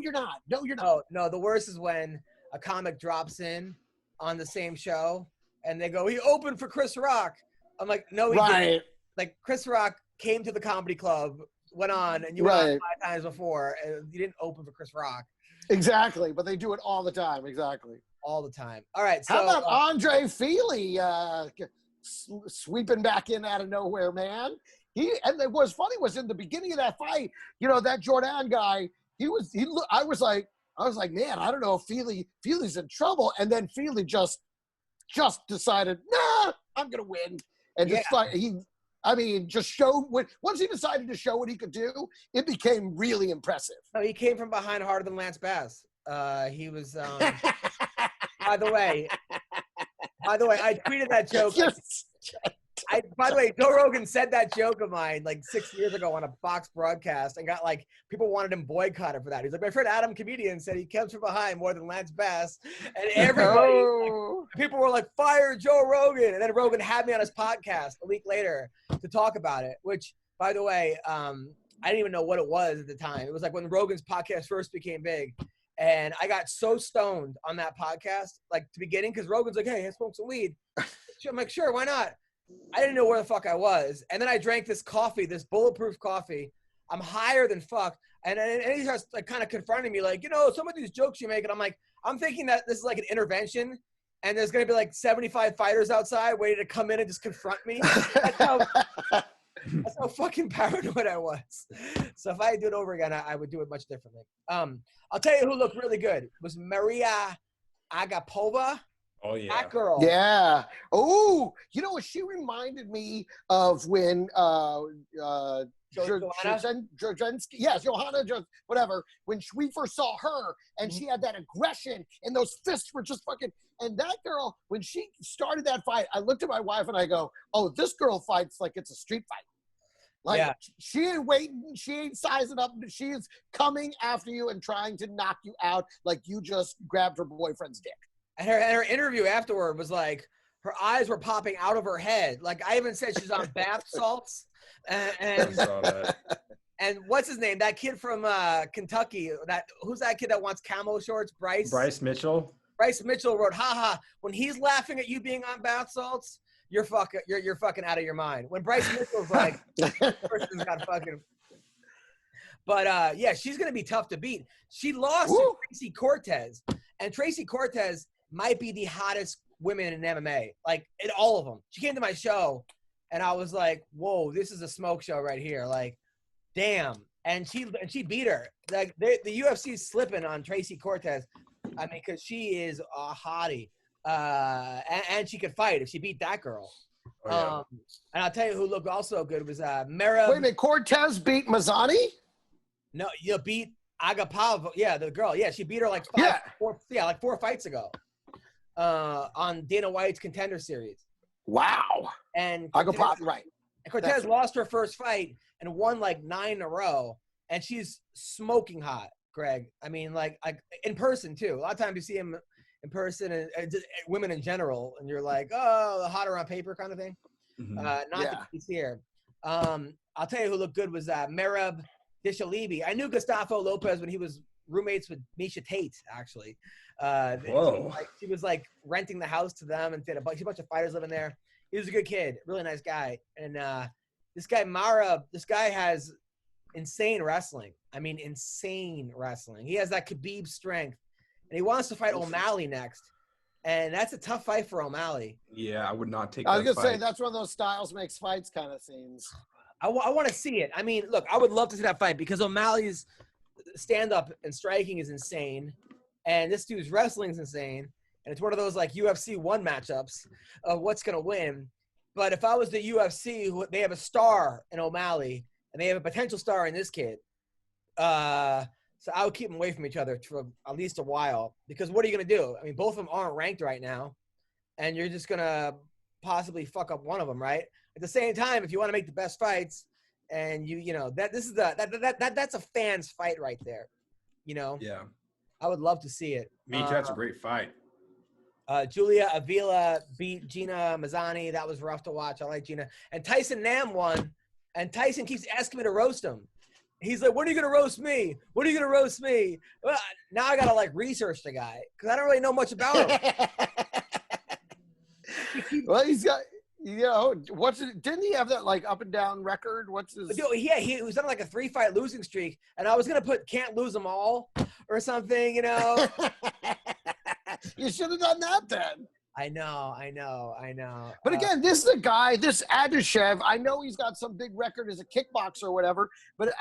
you're not. No, you're not. No, the worst is when a comic drops in on the same show and they go, he opened for Chris Rock. I'm like, no, he didn't. Like, Chris Rock came to the comedy club, went on, and you went on 5 times before, and you didn't open for Chris Rock. Exactly, but they do it all the time. Exactly. All the time. All right. So, how about Andre Feely sweeping back in out of nowhere, man? And what was funny was in the beginning of that fight, you know, that Jordan guy, I was like, man, I don't know if Feely's in trouble. And then Feely just decided, nah, I'm gonna win. And just showed once he decided to show what he could do, it became really impressive. No, he came from behind harder than Lance Bass. He was. By the way, I tweeted that joke. By the way, Joe Rogan said that joke of mine like 6 years ago on a Fox broadcast and got like people wanted him boycotted for that. He's like, my friend Adam, comedian, said he comes from behind more than Lance Bass, and everybody, people were like, fire Joe Rogan, and then Rogan had me on his podcast a week later to talk about it. Which, by the way, I didn't even know what it was at the time. It was like when Rogan's podcast first became big. And I got so stoned on that podcast, like the beginning, because Rogan's like, hey, I smoke some weed. I'm like, sure, why not? I didn't know where the fuck I was. And then I drank this coffee, this bulletproof coffee. I'm higher than fuck. And he starts like kind of confronting me like, some of these jokes you make. And I'm like, I'm thinking that this is like an intervention. And there's going to be like 75 fighters outside waiting to come in and just confront me. That's how fucking paranoid I was. So if I do it over again, I would do it much differently. I'll tell you who looked really good. It was Maria Agapova. Oh, yeah. That girl. Yeah. Oh, she reminded me of when Johanna, whatever, when we first saw her and she had that aggression and those fists were just fucking, and that girl, when she started that fight, I looked at my wife and I go, oh, this girl fights like it's a street fight. Like, she ain't waiting, she ain't sizing up, she is coming after you and trying to knock you out like you just grabbed her boyfriend's dick. And her interview afterward was like, her eyes were popping out of her head. Like, I even said she's on bath salts. And what's his name? That kid from Kentucky. Who's that kid that wants camo shorts? Bryce Mitchell. Bryce Mitchell wrote, haha, when he's laughing at you being on bath salts, you're fucking out of your mind. When Bryce Mitchell's like, this person's got fucking. But she's gonna be tough to beat. She lost to Tracy Cortez, and Tracy Cortez might be the hottest women in MMA, like in all of them. She came to my show, and I was like, whoa, this is a smoke show right here. Like, damn. And she beat her. Like the UFC's slipping on Tracy Cortez. I mean, because she is a hottie. And she could fight if she beat that girl. Oh, yeah. And I'll tell you who looked also good was Merab. Wait a minute, Cortez beat Mazzani? No, you beat Agapova. Yeah, the girl. Yeah, she beat her like four fights ago on Dana White's Contender Series. Wow. And Agapova, right. And Cortez lost her first fight and won like 9 in a row. And she's smoking hot, Greg. I mean, like in person too. A lot of times you see him in person and just women in general, and you're like, oh, hotter on paper kind of thing. Mm-hmm. Not the case here. I'll tell you who looked good was Merab Dishalibi. I knew Gustavo Lopez when he was roommates with Misha Tate, actually. Whoa. She was like renting the house to them and had a bunch of fighters living there. He was a good kid, really nice guy. And this guy has insane wrestling. I mean, insane wrestling. He has that Khabib strength. And he wants to fight O'Malley next. And that's a tough fight for O'Malley. Yeah, I would not take that fight. I was going to say, that's one of those styles makes fights kind of scenes. I want to see it. I mean, look, I would love to see that fight because O'Malley's stand-up and striking is insane. And this dude's wrestling is insane. And it's one of those, like, UFC 1 matchups of what's going to win. But if I was the UFC, they have a star in O'Malley, and they have a potential star in this kid. So I would keep them away from each other for at least a while because what are you going to do? I mean, both of them aren't ranked right now, and you're just going to possibly fuck up one of them, right? At the same time, if you want to make the best fights, and that's a fan's fight right there, Yeah. I would love to see it. Me too. That's a great fight. Julia Avila beat Gina Mazzani. That was rough to watch. I like Gina. And Tyson Nam won, and Tyson keeps asking me to roast him. He's like, when are you going to roast me? When are you going to roast me? Well, now I got to, like, research the guy because I don't really know much about him. Well, he's got, didn't he have that, like, up and down record? What's his? Yeah, he was on, like, a 3-fight losing streak, and I was going to put can't lose them all or something, You should have done that then. I know. But again, this is a guy, this Adushev, I know he's got some big record as a kickboxer or whatever,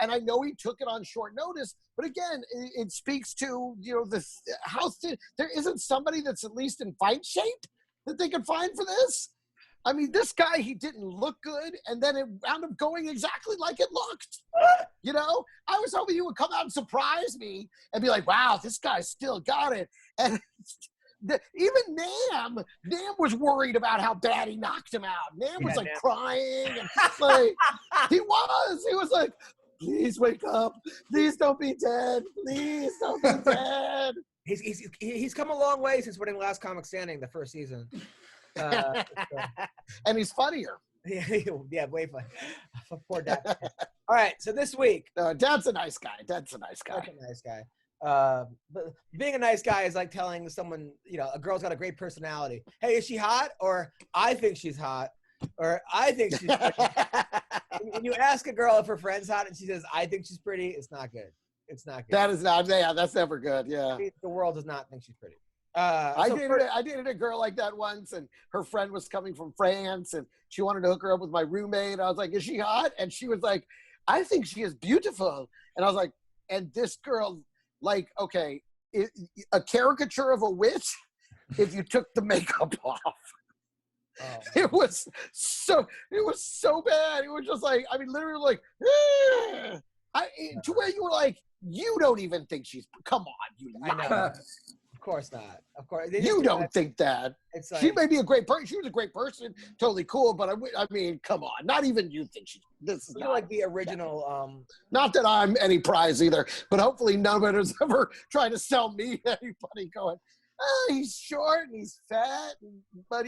and I know he took it on short notice. But again, it speaks to, how thin, there isn't somebody that's at least in fight shape that they could find for this. I mean, this guy, he didn't look good, and then it wound up going exactly like it looked. You know, I was hoping you would come out and surprise me and be like, wow, this guy still got it. And even Nam was worried about how bad he knocked him out. Nam was like crying. And like, he was like, please wake up. Please don't be dead. Please don't be dead. He's come a long way since winning Last Comic Standing the first season. And he's funnier. Yeah, way funny. Poor Dad. All right, so this week. Dad's a nice guy. Dad's a nice guy. That's a nice guy. But being a nice guy is like telling someone, you know, a girl's got a great personality. Hey, is she hot? Or I think she's hot. Or I think she's pretty. When you ask a girl if her friend's hot and she says, I think she's pretty, it's not good. It's not good. That is not, yeah, that's never good, yeah. The world does not think she's pretty. I dated a girl like that once, and her friend was coming from France, and she wanted to hook her up with my roommate. I was like, is she hot? And she was like, I think she is beautiful. And I was like, and this girl, like, okay, a caricature of a witch if you took the makeup off. Oh. It was so bad. It was just like, I mean, literally like, to where you were like, you don't even think she's, come on, you liar. Of course not. Of course. You don't think that. It's like, she may be a great person. She was a great person. Totally cool. But I mean, come on. Not even you think this is not like the original. Not that I'm any prize either, but hopefully nobody has ever tried to sell me anybody going, he's short and he's fat, but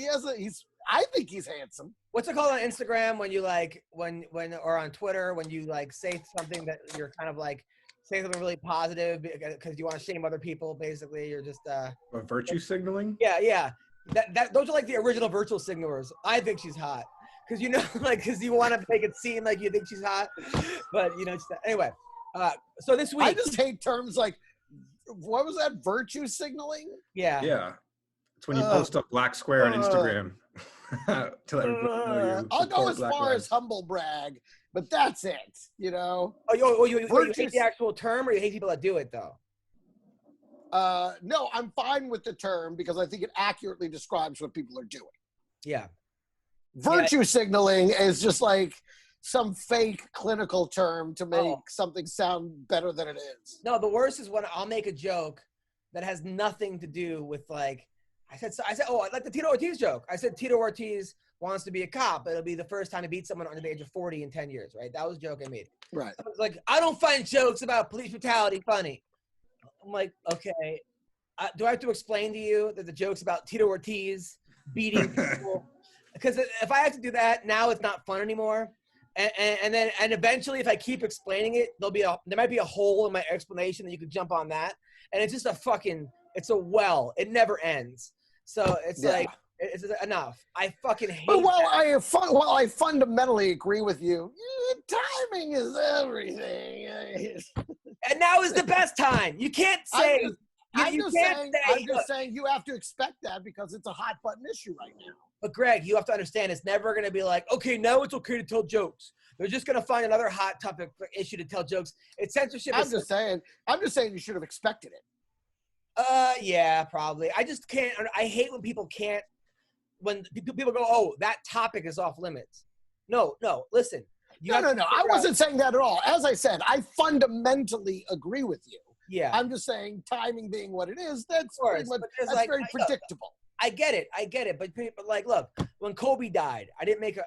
I think he's handsome. What's it called on Instagram when you like, when or on Twitter, when you like say something that you're kind of like, say something really positive because you want to shame other people, basically. You're just virtue signaling. Yeah. Those are like the original virtual signalers. I think she's hot because, you know, like, because you want to make it seem like you think she's hot, but you know. Anyway, so this week I just hate terms like, what was that? Virtue signaling? Yeah. It's when you post a black square on Instagram to let everybody know you. I'll go as far as humble brag. But that's it, you know. You hate the actual term, or you hate people that do it, though? No, I'm fine with the term because I think it accurately describes what people are doing. Yeah. Virtue signaling is just like some fake clinical term to make something sound better than it is. No, the worst is when I'll make a joke that has nothing to do with, like, I said, like the Tito Ortiz joke. I said Tito Ortiz wants to be a cop. It'll be the first time to beat someone under the age of 40 in 10 years, right? That was a joke I made. Right. I was like, I don't find jokes about police brutality funny. I'm like, okay. Do I have to explain to you that the joke's about Tito Ortiz beating people? Because if I have to do that, now it's not fun anymore. And then eventually, if I keep explaining it, there might be a hole in my explanation that you could jump on that. And it's just it's a well. It never ends. So it's like, it's enough. I fucking hate it. While I fundamentally agree with you, timing is everything. And now is the best time. You can't say. I'm just saying you have to expect that because it's a hot button issue right now. But Greg, you have to understand it's never going to be like, okay, now it's okay to tell jokes. They're just going to find another hot topic issue to tell jokes. It's censorship. I'm just saying you should have expected it. Yeah, probably. I just can't. I hate when people can't. When people go, oh, that topic is off limits. No, listen. No. I wasn't saying that at all. As I said, I fundamentally agree with you. Yeah. I'm just saying timing being what it is, that's very predictable. I get it. But like, look, when Kobe died,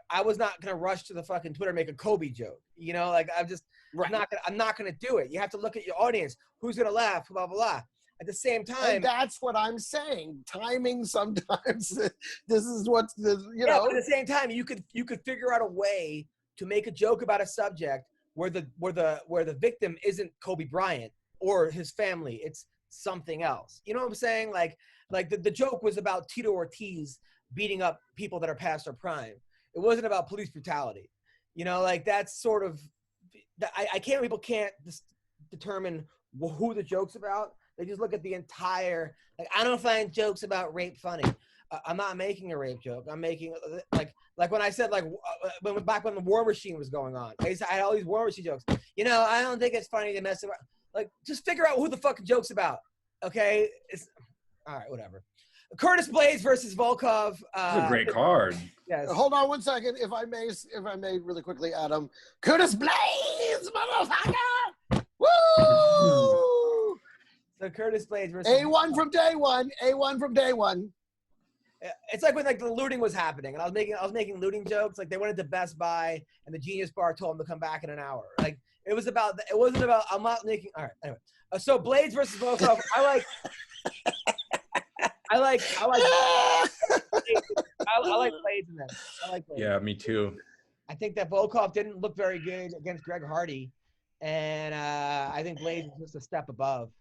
I was not going to rush to the fucking Twitter and make a Kobe joke. You know, like I'm not going to do it. You have to look at your audience. Who's going to laugh, blah, blah, blah. At the same time, and that's what I'm saying. Timing sometimes. This is what's know. But at the same time, you could figure out a way to make a joke about a subject where the victim isn't Kobe Bryant or his family. It's something else. You know what I'm saying? Like the joke was about Tito Ortiz beating up people that are past their prime. It wasn't about police brutality. You know, like that's sort of. People can't determine who the joke's about. They just look at the entire, like, I don't find jokes about rape funny. I'm not making a rape joke. I'm making, like when I said, like, back when the War Machine was going on. I had all these War Machine jokes. You know, I don't think it's funny to mess around. Like, just figure out who the fucking joke's about, okay? All right, whatever. Curtis Blades versus Volkov. That's a great card. Yes. Hold on one second, if I may, really quickly, Adam. Curtis Blades, motherfucker! Woo! So Curtis Blades versus A1 from day one. A1 from day one. It's like when like the looting was happening, and I was making looting jokes. Like they went into Best Buy, and the Genius Bar told them to come back in an hour. Like it wasn't about. I'm not making. All right. Anyway, so Blades versus Volkov. I like Blades in this. I like Blades. Yeah, me too. I think that Volkov didn't look very good against Greg Hardy, and I think Blades is just a step above.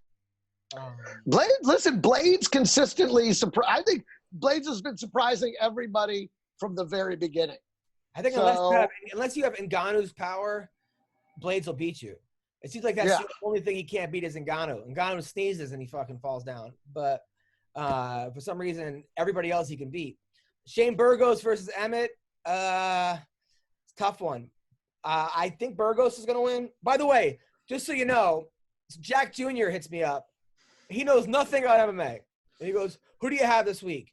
Blades consistently I think Blades has been surprising everybody from the very beginning. I think unless you have Ngannou's power, Blades will beat you. It seems like that's the only thing he can't beat is Ngannou. Ngannou sneezes and he fucking falls down. But for some reason, everybody else he can beat. Shane Burgos versus Emmett. It's a tough one. I think Burgos is going to win. By the way, just so you know, Jack Jr. hits me up. He knows nothing about MMA. And he goes, "Who do you have this week?"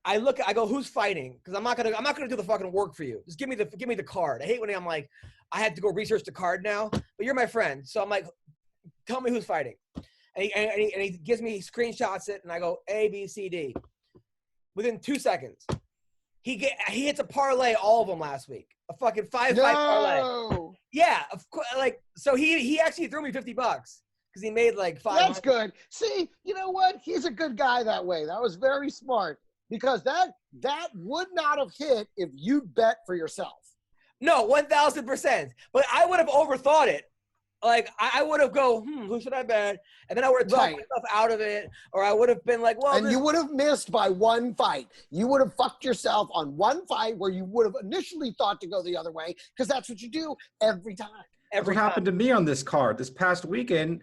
I go, "Who's fighting?" Because I'm not gonna do the fucking work for you. Just give me the card. I hate when I'm like, I had to go research the card now. But you're my friend, so I'm like, tell me who's fighting. And he gives me, he screenshots it, and I go A, B, C, D. Within 2 seconds, he hits a parlay, all of them last week. A fucking 5-5 parlay. Yeah, of course. Like, so he actually threw me $50 because he made like 5. That's good. See, you know what? He's a good guy that way. That was very smart because that would not have hit if you bet for yourself. No, 1,000%. But I would have overthought it. Like, I would have who should I bet? And then I would have talked myself out of it. Or I would have been like, well. And you would have missed by one fight. You would have fucked yourself on one fight where you would have initially thought to go the other way because that's what you do every time. What happened to me on this card this past weekend?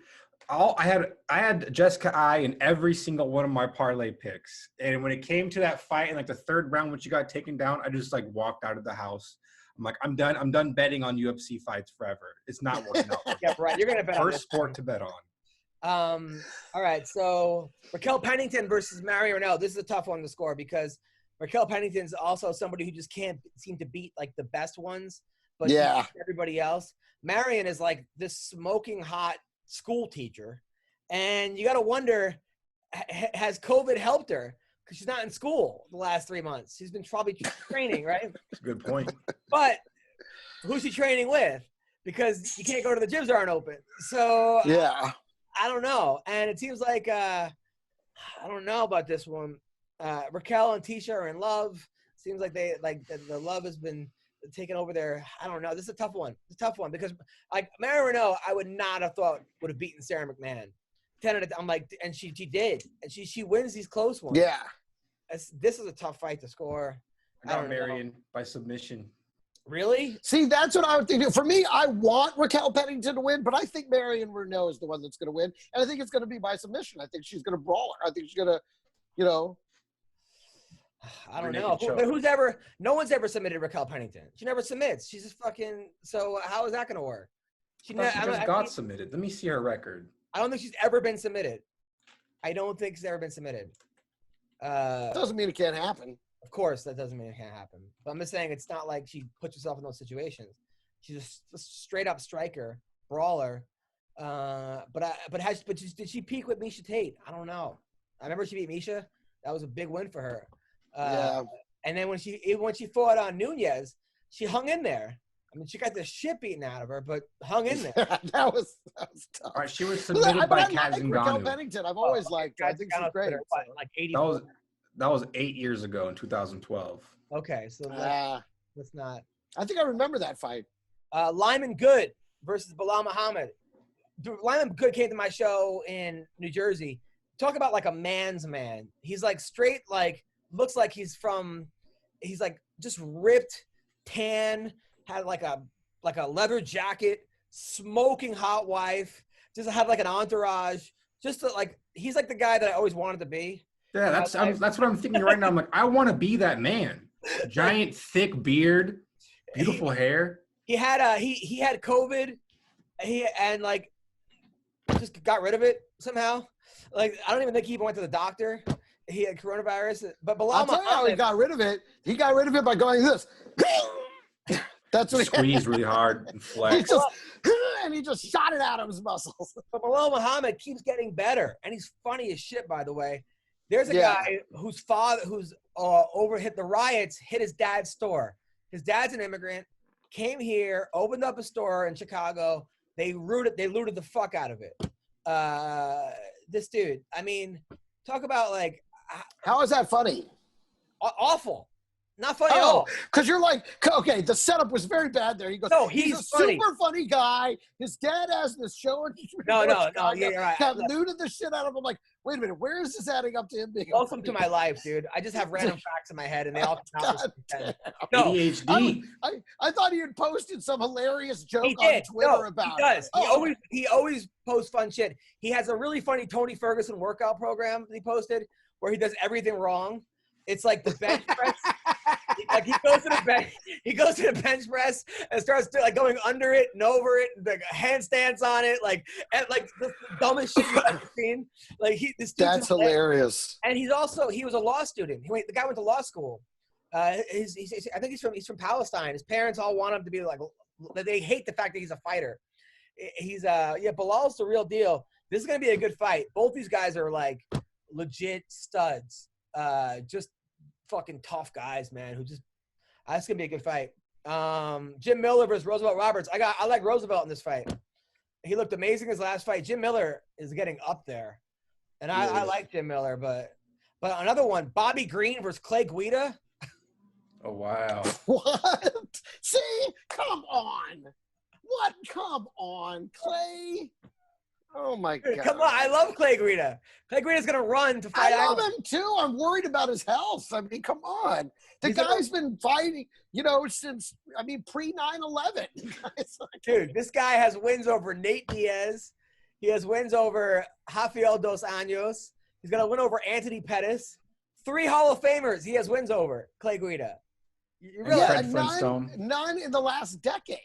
I had Jessica I in every single one of my parlay picks. And when it came to that fight in like the third round, when she got taken down, I just like walked out of the house. I'm like, I'm done betting on UFC fights forever. It's not working out. Yeah, right. You're gonna bet first sport to bet on. All right. So Raquel Pennington versus Marion Reneau. This is a tough one to score because Raquel Pennington's also somebody who just can't seem to beat like the best ones, but everybody else. Marion is like this smoking hot school teacher, and you got to wonder, has COVID helped her? Because she's not in school the last 3 months. She's been probably training, right? That's a good point. But who's she training with? Because you can't go to the gyms aren't open. So yeah, I don't know. And it seems like I don't know about this one. Raquel and Tisha are in love. Seems like the love has been taken over there. I don't know. This is a tough one. It's a tough one because like Marion Reneau, I would not have thought would have beaten Sarah McMahon. 10 out of 10, I'm like, and she did, and she wins these close ones. Yeah. This is a tough fight to score. I got Marion by submission. Really? See, that's what I would think. For me, I want Raquel Pennington to win, but I think Marion Reneau is the one that's going to win, and I think it's going to be by submission. I think she's going to brawl her. I think she's going to, I don't know. But no one's ever submitted Raquel Pennington. She never submits. She's just fucking. So how is that going to work? She just got submitted. Let me see her record. I don't think she's ever been submitted. I don't think she's ever been submitted. Doesn't mean it can't happen. Of course, that doesn't mean it can't happen. But I'm just saying it's not like she puts herself in those situations. She's a straight up striker, brawler. Did she peak with Miesha Tate? I don't know. I remember she beat Miesha. That was a big win for her. Yeah. And then when she fought on Nunes, she hung in there. I mean, she got the shit beaten out of her, but hung in there. that was tough. All right, she was submitted by Kaz Ngannou. Raquel Pennington, I've always liked her. I think she's great. Like 80. That was 8 years ago in 2012. Okay, so let's not. I think I remember that fight. Lyman Good versus Bilal Muhammad. Lyman Good came to my show in New Jersey. Talk about like a man's man. He's like straight, like looks like he's like just ripped, tan, had like a leather jacket, smoking hot wife, just had like an entourage. Just like he's like the guy that I always wanted to be. Yeah, that's what I'm thinking right now. I'm like, I want to be that man. Giant, thick beard, beautiful hair. He had COVID, and like just got rid of it somehow. Like I don't even think he even went to the doctor. He had coronavirus, but Bilal I'll tell you how he got rid of it. He got rid of it by going this. That's what Squeeze really hard and flex. He just shot it out of his muscles. But Bilal Muhammad keeps getting better, and he's funny as shit, by the way. There's a guy whose father, who's hit the riots, hit his dad's store. His dad's an immigrant, came here, opened up a store in Chicago. They looted the fuck out of it. This dude, I mean, talk about like. How is that funny? Awful. Not funny at all. Because you're like, okay, the setup was very bad there. He goes, no, he's a super funny guy. His dad has this show. No, yeah, you're right. Got looted the shit out of him. Like, wait a minute, where is this adding up to him being? Welcome to my life, dude. I just have random facts in my head, and they all count. No, ADHD. I thought he had posted some hilarious joke on Twitter about. He does. He always posts fun shit. He has a really funny Tony Ferguson workout program that he posted where he does everything wrong. It's like the bench press. Like he goes to the bench press and starts going under it and over it, and like handstands on it, like the dumbest shit you've ever seen. Like that's hilarious. And he was a law student. The guy went to law school. I think he's from Palestine. His parents all want him to be like. They hate the fact that he's a fighter. Bilal's the real deal. This is gonna be a good fight. Both these guys are like legit studs. Just fucking tough guys, man. That's gonna be a good fight. Jim Miller versus Roosevelt Roberts. I like Roosevelt in this fight. He looked amazing his last fight. Jim Miller is getting up there, and I like Jim Miller. But another one, Bobby Green versus Clay Guida. Oh wow! What? See, come on. What? Come on, Clay. Oh my God! Come on, I love Clay Guida. Clay Guida's gonna run to fight. I love him too. I'm worried about his health. I mean, come on. The guy's been fighting, since pre 9/11. Dude, this guy has wins over Nate Diaz. He has wins over Rafael Dos Anjos. He's gonna win over Anthony Pettis. 3 Hall of Famers he has wins over Clay Guida. You realize none in the last decade.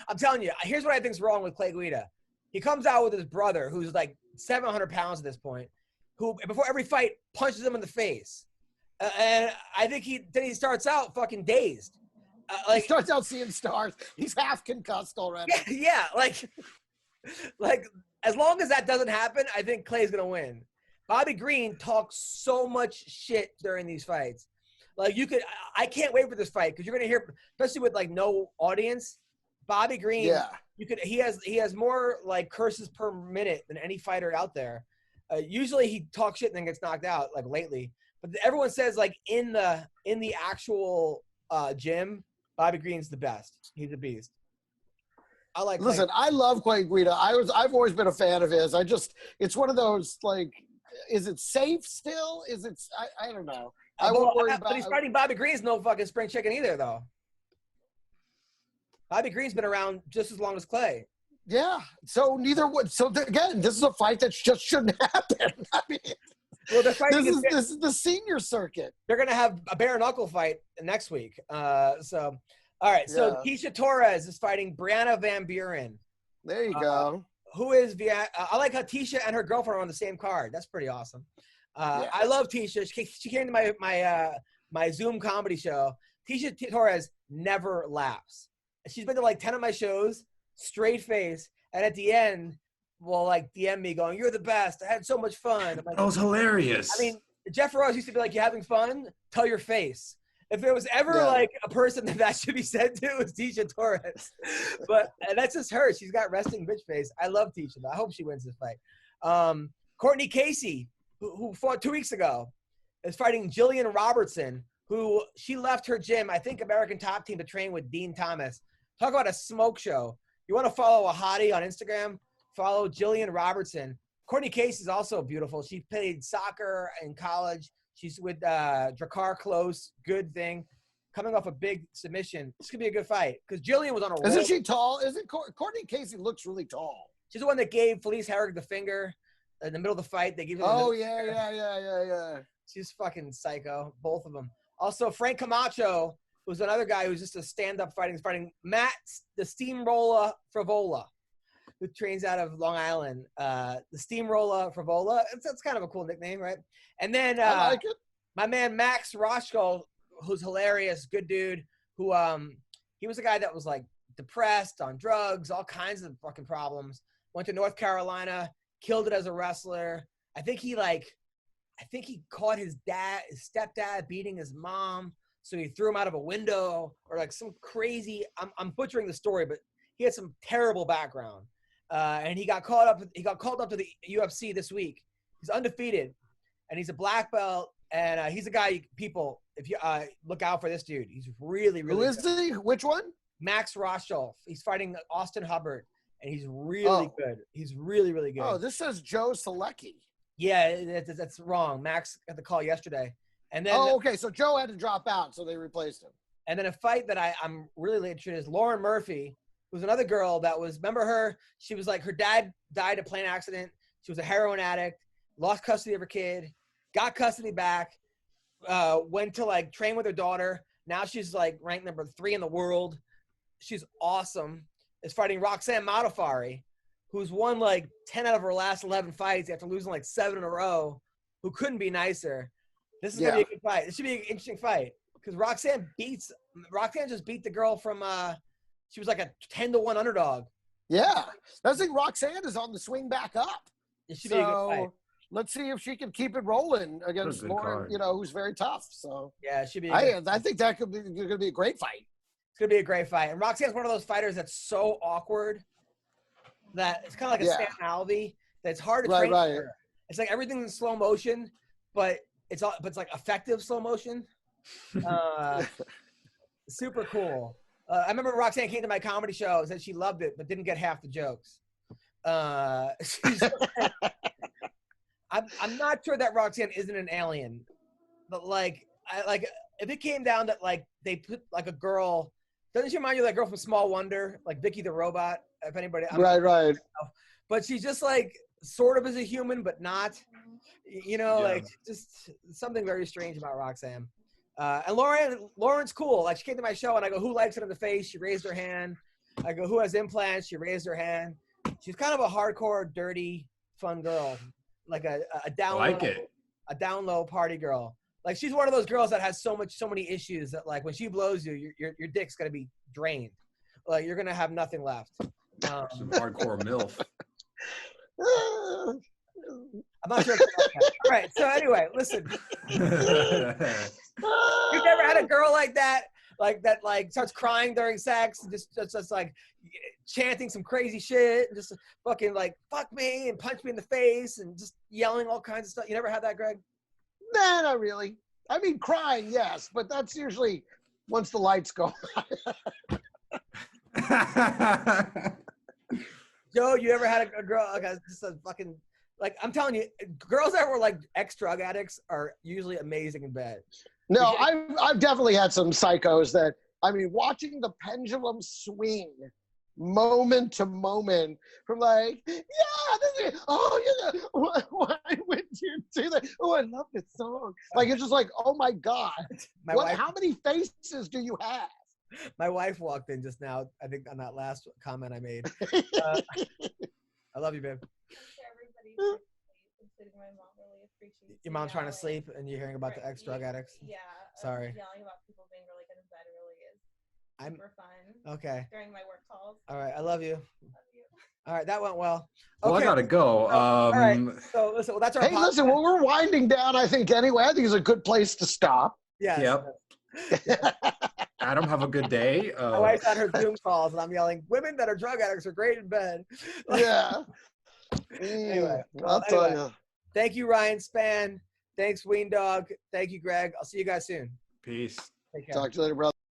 I'm telling you, here's what I think's wrong with Clay Guida. He comes out with his brother, who's like 700 pounds at this point, who before every fight punches him in the face, and I think he starts out fucking dazed. He starts out seeing stars. He's half concussed already. Yeah, like as long as that doesn't happen, I think Clay's gonna win. Bobby Green talks so much shit during these fights. I can't wait for this fight because you're gonna hear, especially with like no audience. Bobby Green, he has more like curses per minute than any fighter out there. Usually he talks shit and then gets knocked out like lately. But everyone says like in the actual gym, Bobby Green's the best. He's a beast. Listen, I love Clay Guida. I've always been a fan of his. It's one of those like, is it safe still? I don't know. I won't worry about. But he's fighting Bobby Green's no fucking spring chicken either, though. Bobby Green's been around just as long as Clay. Yeah. So again, this is a fight that just shouldn't happen. I mean, this is the senior circuit. They're gonna have a bare knuckle fight next week. All right. So Keisha Torres is fighting Brianna Van Buren. There you go. Who is I like how Tisha and her girlfriend are on the same card. That's pretty awesome. I love Tisha. She came to my Zoom comedy show. Tisha Torres never laughs. She's been to like 10 of my shows, straight face, and at the end, will like DM me going, "You're the best. I had so much fun." Like, that was hilarious. I mean, Jeff Rose used to be like, "You having fun? Tell your face." If there was ever like a person that should be said to, it was Tisha Torres. But that's just her. She's got resting bitch face. I love Tisha. I hope she wins this fight. Courtney Casey, who fought 2 weeks ago, is fighting Jillian Robertson, who she left her gym, I think American Top Team, to train with Dean Thomas. Talk about a smoke show. You want to follow a hottie on Instagram? Follow Jillian Robertson. Courtney Casey is also beautiful. She played soccer in college. She's with Drakkar Klose. Good thing. Coming off a big submission. This could be a good fight because Jillian was on a roll. Isn't she tall? Courtney Casey looks really tall. She's the one that gave Felice Herrig the finger in the middle of the fight. They gave her yeah. She's fucking psycho, both of them. Also, Frank Camacho, who's another guy who's just a stand-up fighting. He's fighting Matt the Steamroller Frivola. who trains out of Long Island. The Steamroller Frivola. It's kind of a cool nickname, right? And then I like it. my man Max Roshko, who's hilarious, good dude, who he was a guy that was like depressed, on drugs, all kinds of fucking problems. Went to North Carolina, killed it as a wrestler. I think he caught his stepdad beating his mom, so he threw him out of a window or like some crazy. I'm butchering the story, but he had some terrible background, and he got called up to the UFC this week. He's undefeated, and he's a black belt, and he's a guy. People, if you look out for this dude, he's really, really. Who is he? Which one? Max Roschoff. He's fighting Austin Hubbard, and he's really good. He's really, really good. Oh, this says Joe Selecki. Yeah, that's wrong. Max got the call yesterday. And then okay. So Joe had to drop out, so they replaced him. And then a fight that I'm really interested in is Lauren Murphy, who's another girl that was, remember her? She was like, her dad died in a plane accident. She was a heroin addict, lost custody of her kid, got custody back, went to like train with her daughter. Now she's like ranked number 3 in the world. She's awesome. Is fighting Roxanne Modafferi, who's won like 10 out of her last 11 fights after losing like 7 in a row, who couldn't be nicer. This is going to be a good fight. This should be an interesting fight because Roxanne just beat the girl from, she was like a 10-1 underdog. Yeah. I think Roxanne is on the swing back up. It should be a good fight. Let's see if she can keep it rolling against Lauren, who's very tough. So yeah, it should be. I think that could be going to be a great fight. It's going to be a great fight. And Roxanne's one of those fighters that's so awkward that it's kind of like a Stan Alvey that it's hard to train for her. It's like everything's in slow motion, but it's like effective slow motion. Super cool. I remember Roxanne came to my comedy show and said she loved it, but didn't get half the jokes. I'm not sure that Roxanne isn't an alien, but if it came down that like they put like a girl, doesn't she remind you of that girl from Small Wonder, like Vicky the Robot? If anybody, right. But she's just like sort of as a human, but not. Like just something very strange about Roxanne. And Lauren's cool. Like she came to my show and I go, who likes it in the face? She raised her hand. I go, who has implants? She raised her hand. She's kind of a hardcore, dirty, fun girl. Like a down low party girl. Like she's one of those girls that has so many issues that like when she blows you, your dick's gonna be drained. Like you're gonna have nothing left. Some hardcore MILF. I'm not sure. All right. So anyway, listen. You've never had a girl like that starts crying during sex, and just like chanting some crazy shit, and just fucking like fuck me and punch me in the face and just yelling all kinds of stuff. You never had that, Greg? Nah, not really. I mean, crying, yes, but that's usually once the lights go. Joe, you ever had a girl just a fucking like? I'm telling you, girls that were like ex-drug addicts are usually amazing in bed. No, I've definitely had some psychos that, I mean, watching the pendulum swing moment to moment from like, why would you do that? Oh, I love this song. Like, it's just like, oh my God. How many faces do you have? My wife walked in just now, I think, on that last comment I made. I love you, babe. Everybody including my mom, really appreciates your mom's trying to sleep and you're hearing about the ex-drug addicts? Yeah. Sorry. Yelling about people being really good in bed really is super fun. Okay. During my work calls. All right. I love you. All right. That went well. Okay. Well, I got to go. All right. So listen, well, that's our podcast. Listen, well, we're winding down, I think, anyway. I think it's a good place to stop. Yes. Yep. Adam, have a good day. My wife's on her Zoom calls and I'm yelling, women that are drug addicts are great in bed. Yeah. Anyway. I'll tell you. Thank you, Ryan Spann. Thanks, Weendawg. Thank you, Greg. I'll see you guys soon. Peace. Take care. Talk to you later, brother.